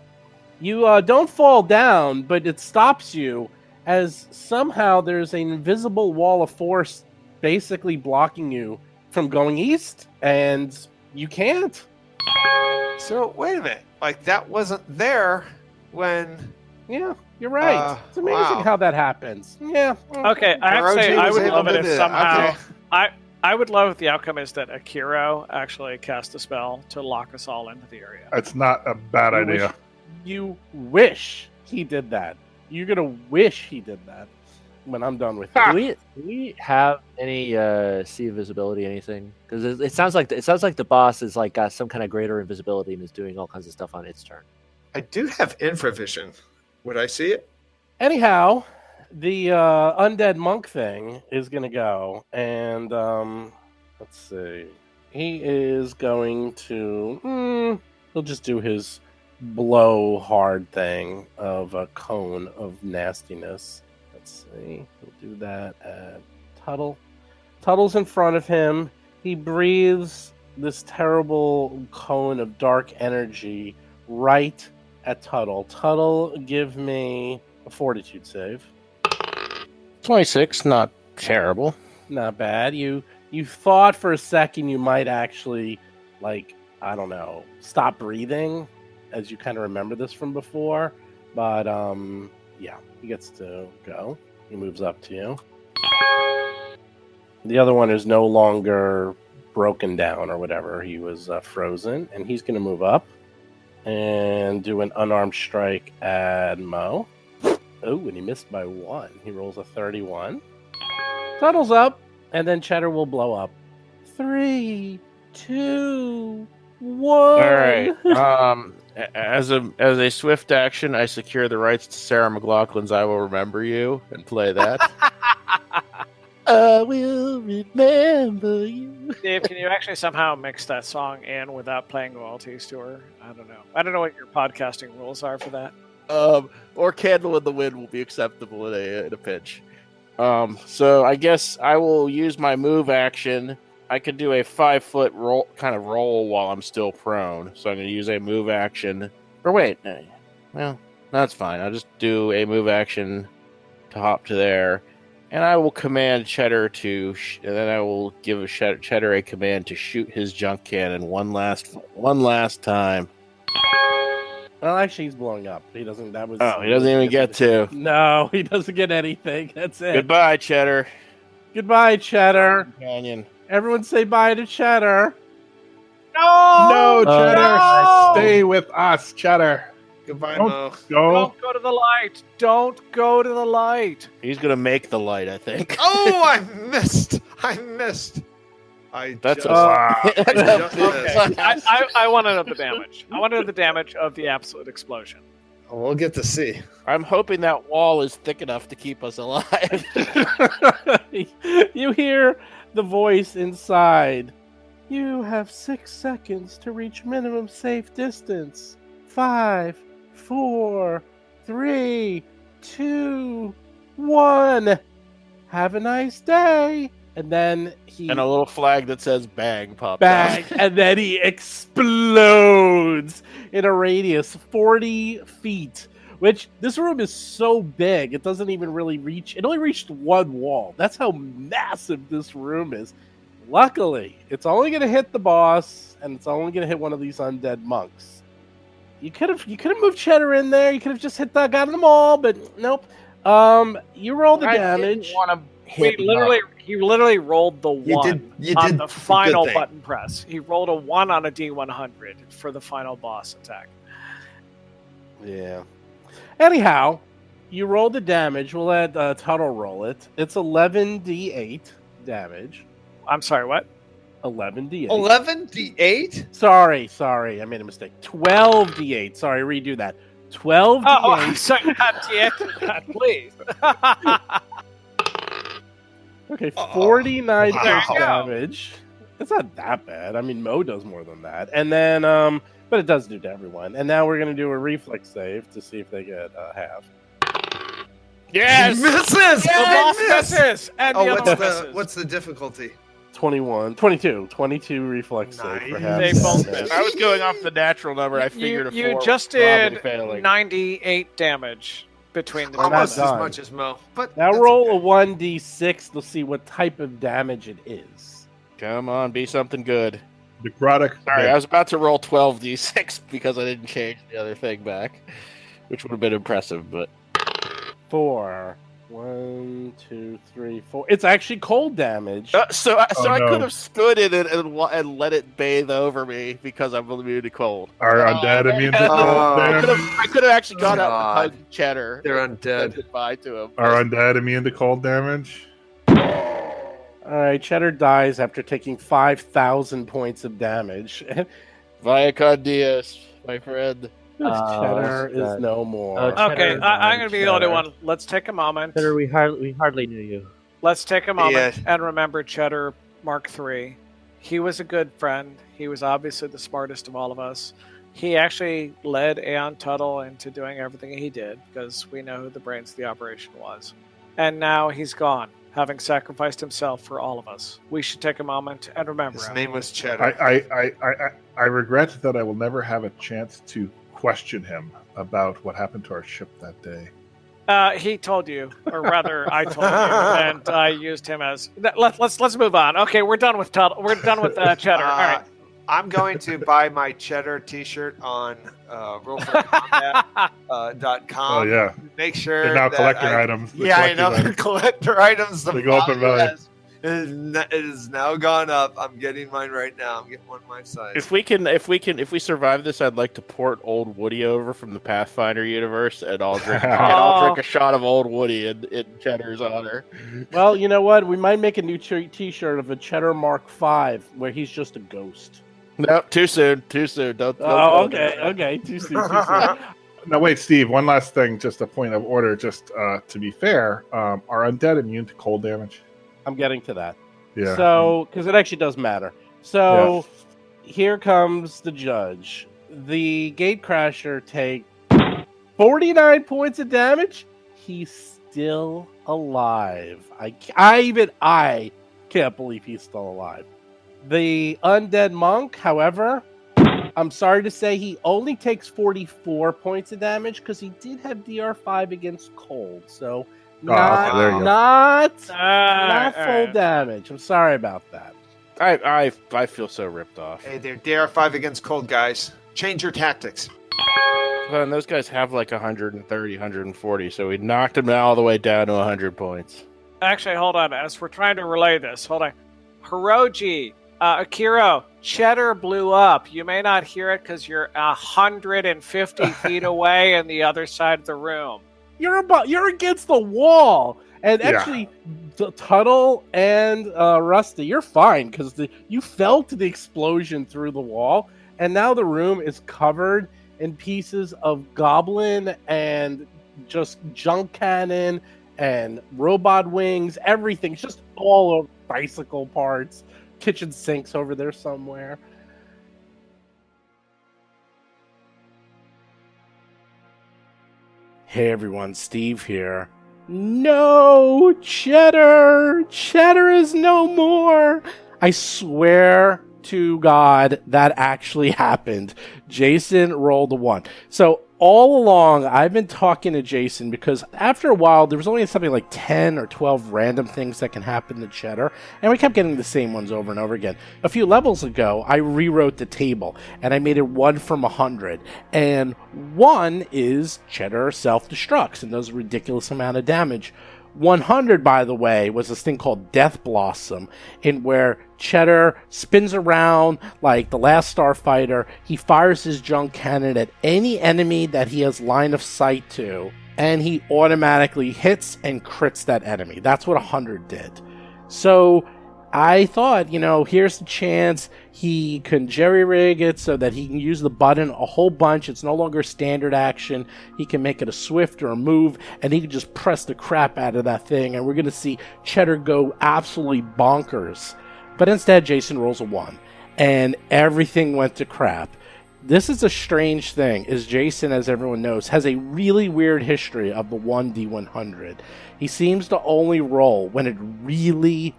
You don't fall down, but it stops you as somehow there's an invisible wall of force basically blocking you from going east, and you can't. So, wait a minute. Like, that wasn't there when... Yeah, you're right. It's amazing wow. how that happens. Yeah. Okay, I have to say, Hiroji I was would able love to it if do that. somehow... Okay. I would love if the outcome is that Akiro actually cast a spell to lock us all into the area. That's not a bad idea. You wish he did that. You're gonna wish he did that when I'm done with it. Do we have any sea visibility, anything? Because it sounds like the boss is like got some kind of greater invisibility and is doing all kinds of stuff on its turn. I do have infravision. Would I see it? Anyhow, the undead monk thing is gonna go, and let's see. He is going to. He'll just do his blow hard thing of a cone of nastiness. Let's see. He'll do that at Tuttle. Tuttle's in front of him. He breathes this terrible cone of dark energy right at Tuttle. Tuttle, give me a fortitude save. 26, not terrible. Not bad. You thought for a second you might actually, like, I don't know, stop breathing, as you kind of remember this from before. But, yeah, he gets to go. He moves up to you. The other one is no longer broken down or whatever. He was frozen, and he's going to move up and do an unarmed strike at Mo. Oh, and he missed by 1. He rolls a 31. Tuttle's up, and then Cheddar will blow up. 3, 2, 1. All right. As a swift action, I secure the rights to Sarah McLachlan's "I Will Remember You" and play that. I will remember you. Dave, can you actually somehow mix that song in without playing royalties to her? I don't know. I don't know what your podcasting rules are for that. Or "Candle in the Wind" will be acceptable in a pinch. So I guess I will use my move action. I could do a 5-foot roll while I'm still prone. So I'm going to use a move action. Or wait, well, that's fine. I'll just do a move action to hop to there, and I will command Cheddar to, and then I will give Cheddar a command to shoot his junk cannon one last time. Well, actually, he's blowing up. He doesn't. That was. Oh, he doesn't even get to. No, he doesn't get anything. That's it. Goodbye, Cheddar. Goodbye, Cheddar. Companion. Everyone say bye to Cheddar. No, Cheddar. no! Stay with us, Cheddar. Goodbye, Don't Mo. go. Don't go to the light. Don't go to the light. He's gonna make the light, I think. Oh, I missed. That's just, Wow. I just missed. I want to know the damage. I want to know the damage of the absolute explosion. We'll get to see. I'm hoping that wall is thick enough to keep us alive. You hear the voice inside. You have 6 seconds to reach minimum safe distance. 5, 4, 3, 2, 1. Have a nice day. And then he And a little flag that says bang pops bang, out. and then he explodes in a radius 40 feet. Which this room is so big, it doesn't even really reach. It only reached one wall. That's how massive this room is. Luckily, it's only going to hit the boss, and it's only going to hit one of these undead monks. You could have moved Cheddar in there. You could have just got them all, but nope. You roll the damage. He literally rolled the one you on did the the final good thing. button press. He rolled a 1 on a D100 for the final boss attack. Yeah. Anyhow, you roll the damage. We'll let Tuttle roll it. It's 11d8 damage. I'm sorry, what? 11d8. 11d8? Sorry, I made a mistake. 12d8. Sorry, redo that. 12d8. Oh, I'm sorry, not D8, please. Okay, 49 wow. points There you go. damage. It's not that bad. I mean, Mo does more than that. And then, but it does do to everyone. And now we're going to do a reflex save to see if they get half. Yes! Misses! The boss misses, and the Oh, other one misses. what's the difficulty? 22 reflex save for Nice. half. They both missed. I was going off the natural number. I figured you a 4 just was probably did failing. 98 damage between the two. We're not Almost as done. much as Mo. But Now that's roll okay. a 1d6 to see what type of damage it is. Come on, be something good. Necrotic. Sorry, I was about to roll 12d6 because I didn't change the other thing back, which would have been impressive, but 4. 1, 2, 3, 4. It's actually cold damage. so I no. could have stood in it and let it bathe over me because I'm immune to cold. Are undead immune to cold Oh. damage? I could have actually gone up God. and hugged Cheddar. They're and said undead. goodbye to him. Are undead immune to cold damage? Alright, Cheddar dies after taking 5,000 points of damage. Via con Dios, my friend. Cheddar that's is no more. Okay, Cheddar, I'm going to be the only Cheddar. one. Let's take a moment. Cheddar, we hardly knew you. Let's take a moment Yeah. and remember Cheddar Mark III. He was a good friend. He was obviously the smartest of all of us. He actually led Aeon Tuttle into doing everything he did because we know who the brains of the operation was. And now he's gone, having sacrificed himself for all of us. We should take a moment and remember His him. name was Cheddar. I regret that I will never have a chance to question him about what happened to our ship that day. He told you, or rather, I told you, and I used him as. Let's move on. Okay, we're done with Tuttle. We're done with Cheddar. All right. I'm going to buy my Cheddar T-shirt on rollforcombat.com. Oh yeah, Make sure they're now that collector I- items. The Yeah, I collector know. items. Collector items. The They go up in value. It is now gone up. I'm getting mine right now. I'm getting one my size. If we survive this, I'd like to port old Woody over from the Pathfinder universe, and I'll drink a shot of old Woody in Cheddar's honor. Well, you know what? We might make a new t-shirt of a Cheddar Mark V where he's just a ghost. No, too soon. Don't. Oh, okay. Too soon. Now wait, Steve. One last thing, just a point of order. Just to be fair, are undead immune to cold damage? I'm getting to that. Yeah. So, because it actually does matter. So, here comes the judge. The Gatecrasher take 49 points of damage. He's still alive. I can't believe he's still alive. The undead monk, however, I'm sorry to say he only takes 44 points of damage because he did have DR5 against cold. So, okay, there you go. not All full right. damage. I'm sorry about that. I feel so ripped off. Hey, they're DR5 against cold guys. Change your tactics. Well, and those guys have like 130, 140, so we knocked them all the way down to 100 points. Actually, hold on. As we're trying to relay this, hold on. Hiroji, Akiro, Cheddar blew up. You may not hear it because you're 150 feet away in the other side of the room. You're against the wall, and Yeah. actually, Tuttle and Rusty, you're fine because you fell to the explosion through the wall, and now the room is covered and pieces of goblin and just junk cannon and robot wings, everything. It's just all over, bicycle parts, kitchen sinks over there somewhere. Hey everyone, Steve here. No! Cheddar! Cheddar is no more! I swear to God that actually happened. Jason rolled a 1. So all along, I've been talking to Jason because after a while, there was only something like 10 or 12 random things that can happen to Cheddar, and we kept getting the same ones over and over again. A few levels ago, I rewrote the table, and I made it 1 from 100, and 1 is Cheddar self-destructs and does a ridiculous amount of damage. 100, by the way, was this thing called Death Blossom, in where Cheddar spins around like the last Starfighter. He fires his junk cannon at any enemy that he has line of sight to, and he automatically hits and crits that enemy. That's what 100 did. So I thought, here's the chance he can jerry-rig it so that he can use the button a whole bunch. It's no longer standard action. He can make it a swift or a move, and he can just press the crap out of that thing, and we're going to see Cheddar go absolutely bonkers. But instead, Jason rolls a 1, and everything went to crap. This is a strange thing, as Jason, as everyone knows, has a really weird history of the 1d100. He seems to only roll when it really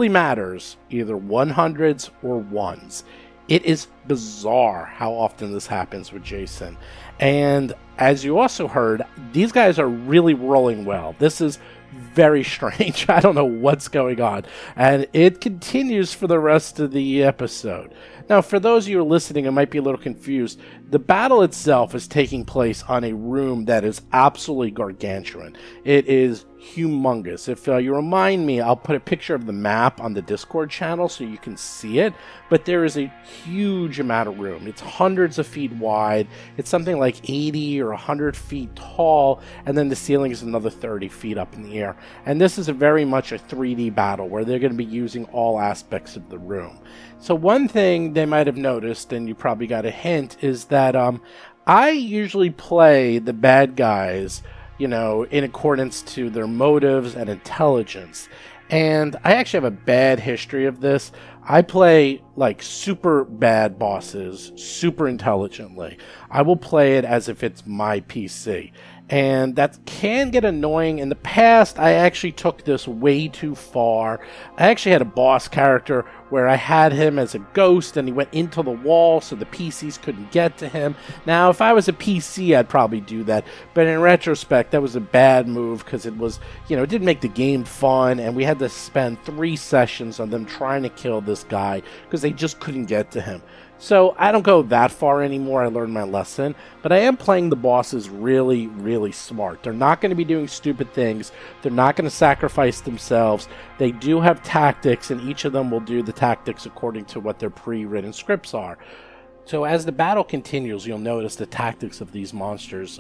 matters, either 100s or 1s. It is bizarre how often this happens with Jason. And as you also heard, these guys are really rolling well. This is very strange. I don't know what's going on. And it continues for the rest of the episode. Now, for those of you who are listening and might be a little confused, the battle itself is taking place on a room that is absolutely gargantuan. It is humongous. If you remind me, I'll put a picture of the map on the Discord channel so you can see it, but there is a huge amount of room. It's hundreds of feet wide. It's something like 80 or 100 feet tall, and then the ceiling is another 30 feet up in the air. And this is very much a 3D battle where they're going to be using all aspects of the room. So one thing they might have noticed, and you probably got a hint, is that I usually play the bad guys, in accordance to their motives and intelligence. And I actually have a bad history of this. I play like super bad bosses, super intelligently. I will play it as if it's my PC. And that can get annoying. In the past, I actually took this way too far. I actually had a boss character where I had him as a ghost and he went into the wall so the PCs couldn't get to him. Now, if I was a PC, I'd probably do that. But in retrospect, that was a bad move because it was, it didn't make the game fun, and we had to spend 3 sessions on them trying to kill this guy because they just couldn't get to him. So I don't go that far anymore. I learned my lesson. But I am playing the bosses really, really smart. They're not going to be doing stupid things. They're not going to sacrifice themselves. They do have tactics, and each of them will do the tactics according to what their pre-written scripts are. So as the battle continues, you'll notice the tactics of these monsters.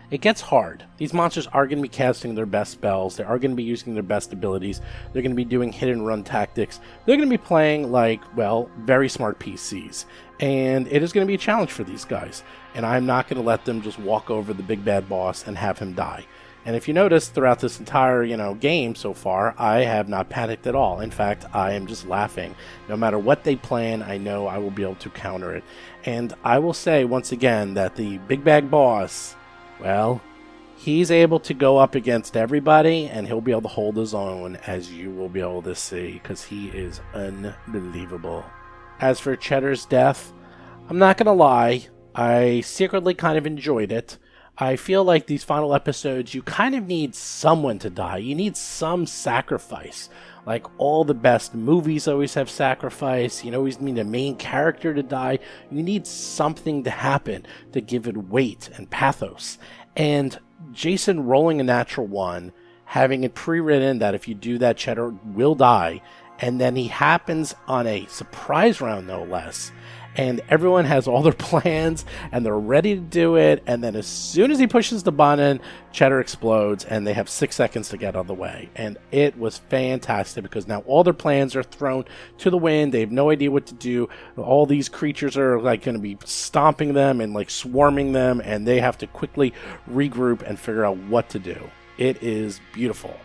It gets hard. These monsters are going to be casting their best spells. They are going to be using their best abilities. They're going to be doing hit-and-run tactics. They're going to be playing very smart PCs. And it is going to be a challenge for these guys. And I'm not going to let them just walk over the big bad boss and have him die. And if you notice, throughout this entire, game so far, I have not panicked at all. In fact, I am just laughing. No matter what they plan, I know I will be able to counter it. And I will say, once again, that the big bad boss, he's able to go up against everybody, and he'll be able to hold his own, as you will be able to see, because he is unbelievable. As for Cheddar's death, I'm not going to lie, I secretly kind of enjoyed it. I feel like these final episodes, you kind of need someone to die. You need some sacrifice. Like all the best movies always have sacrifice. You always need a main character to die. You need something to happen to give it weight and pathos. And Jason rolling a natural 1, having it pre-written that if you do that, Cheddar will die. And then he happens on a surprise round, no less. and everyone has all their plans and they're ready to do it, and then as soon as he pushes the button, Cheddar explodes and they have 6 seconds to get out of the way. And it was fantastic because now all their plans are thrown to the wind. They have no idea what to do. All these creatures are like going to be stomping them and like swarming them, and they have to quickly regroup and figure out what to do. It is beautiful.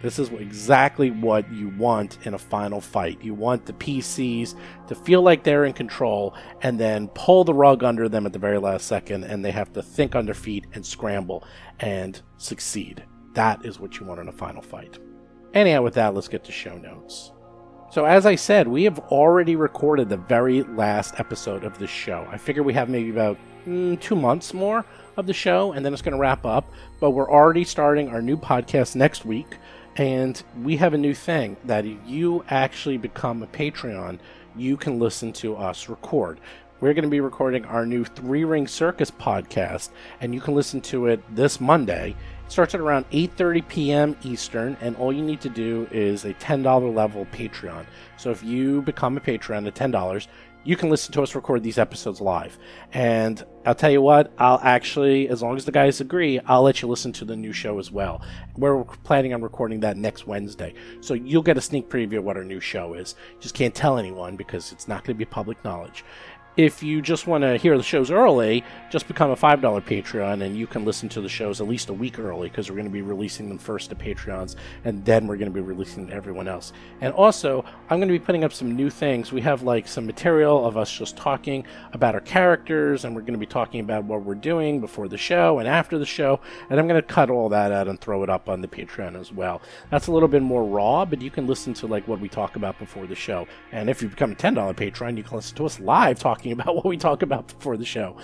This is exactly what you want in a final fight. You want the PCs to feel like they're in control and then pull the rug under them at the very last second, and they have to think on their feet and scramble and succeed. That is what you want in a final fight. Anyhow, with that, let's get to show notes. So as I said, we have already recorded the very last episode of this show. I figure we have maybe about 2 months more of the show, and then it's going to wrap up. But we're already starting our new podcast next week. And we have a new thing that if you actually become a Patreon, you can listen to us record. We're going to be recording our new 3 Ring Circus podcast, and you can listen to it this Monday. It starts at around 8:30 p.m. Eastern, and all you need to do is a $10 level Patreon. So if you become a Patreon at $10, you can listen to us record these episodes live. And I'll tell you what, I'll actually, as long as the guys agree, I'll let you listen to the new show as well. We're planning on recording that next Wednesday. So you'll get a sneak preview of what our new show is. Just can't tell anyone because it's not going to be public knowledge. If you just want to hear the shows early, just become a $5 Patreon, and you can listen to the shows at least a week early because we're going to be releasing them first to Patreons, and then we're going to be releasing to everyone else. And also, I'm going to be putting up some new things. We have like some material of us just talking about our characters, and we're going to be talking about what we're doing before the show and after the show, and I'm going to cut all that out and throw it up on the Patreon as well. That's a little bit more raw, but you can listen to like what we talk about before the show. And if you become a $10 Patreon, you can listen to us live talking about what we talk about before the show.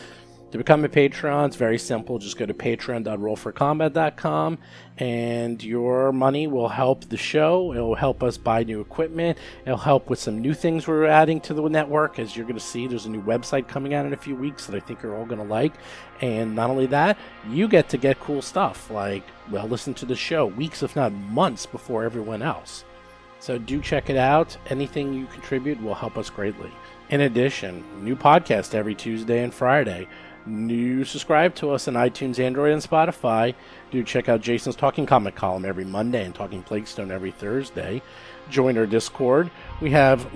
To become a Patreon, it's very simple. Just go to patreon.rollforcombat.com, and your money will help the show. It will help us buy new equipment. It'll help with some new things we're adding to the network. As you're going to see, there's a new website coming out in a few weeks that I think you're all going to like. And not only that, you get to get cool stuff like, well, listen to the show weeks, if not months, before everyone else. So do check it out. Anything you contribute will help us greatly. In addition, new podcast every Tuesday and Friday. New subscribe to us on iTunes, Android, and Spotify. Do check out Jason's Talking Comic column every Monday and Talking Plaguestone every Thursday. Join our Discord. We have,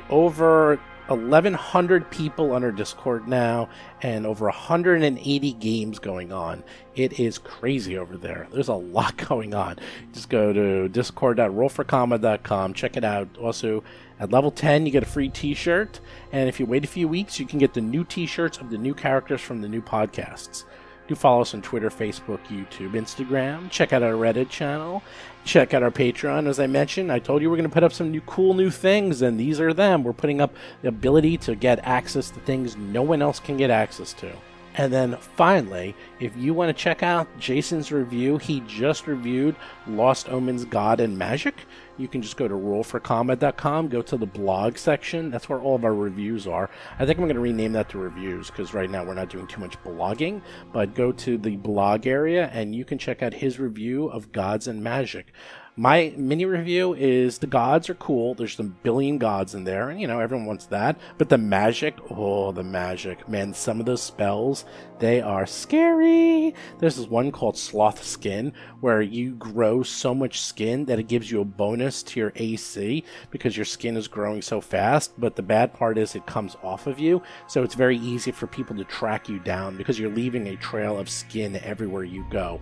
over 1,100 people on our Discord now, and over 180 games going on. It is crazy over there. There's a lot going on. Just go to discord.rollforcombat.com. Check it out. Also, at level 10, you get a free t-shirt, and if you wait a few weeks, you can get the new t-shirts of the new characters from the new podcasts. Do follow us on Twitter, Facebook, YouTube, Instagram. Check out our Reddit channel. Check out our Patreon. As I mentioned, I told you we're going to put up some cool new things, and these are them. We're putting up the ability to get access to things no one else can get access to. And then finally, if you want to check out Jason's review, he just reviewed Lost Omens God and Magic. You can just go to rollforcombat.com, go to the blog section. That's where all of our reviews are. I think I'm going to rename that to reviews because right now we're not doing too much blogging. But go to the blog area and you can check out his review of Gods and Magic. My mini review is the gods are cool. There's some billion gods in there, and everyone wants that. But the magic, the magic. Man, some of those spells, they are scary. There's this one called Sloth Skin, where you grow so much skin that it gives you a bonus to your AC because your skin is growing so fast. But the bad part is it comes off of you, so it's very easy for people to track you down because you're leaving a trail of skin everywhere you go.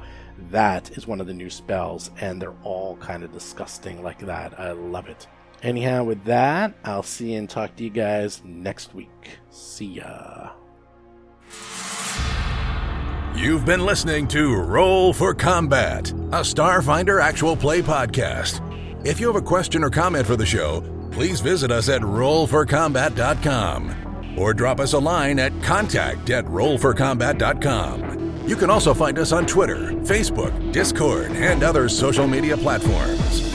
That is one of the new spells, and they're all kind of disgusting like that. I love it. Anyhow, with that, I'll see and talk to you guys next week. See ya. You've been listening to Roll for Combat, a Starfinder actual play podcast. If you have a question or comment for the show, please visit us at rollforcombat.com or drop us a line at contact@rollforcombat.com. You can also find us on Twitter, Facebook, Discord, and other social media platforms.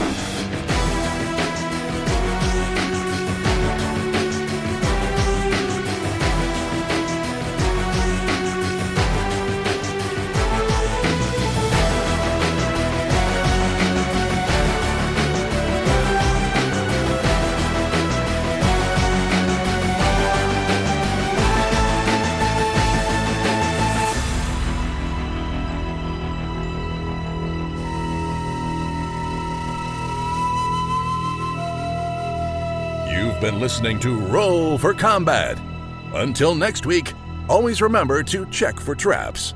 You've been listening to Roll for Combat. Until next week, always remember to check for traps.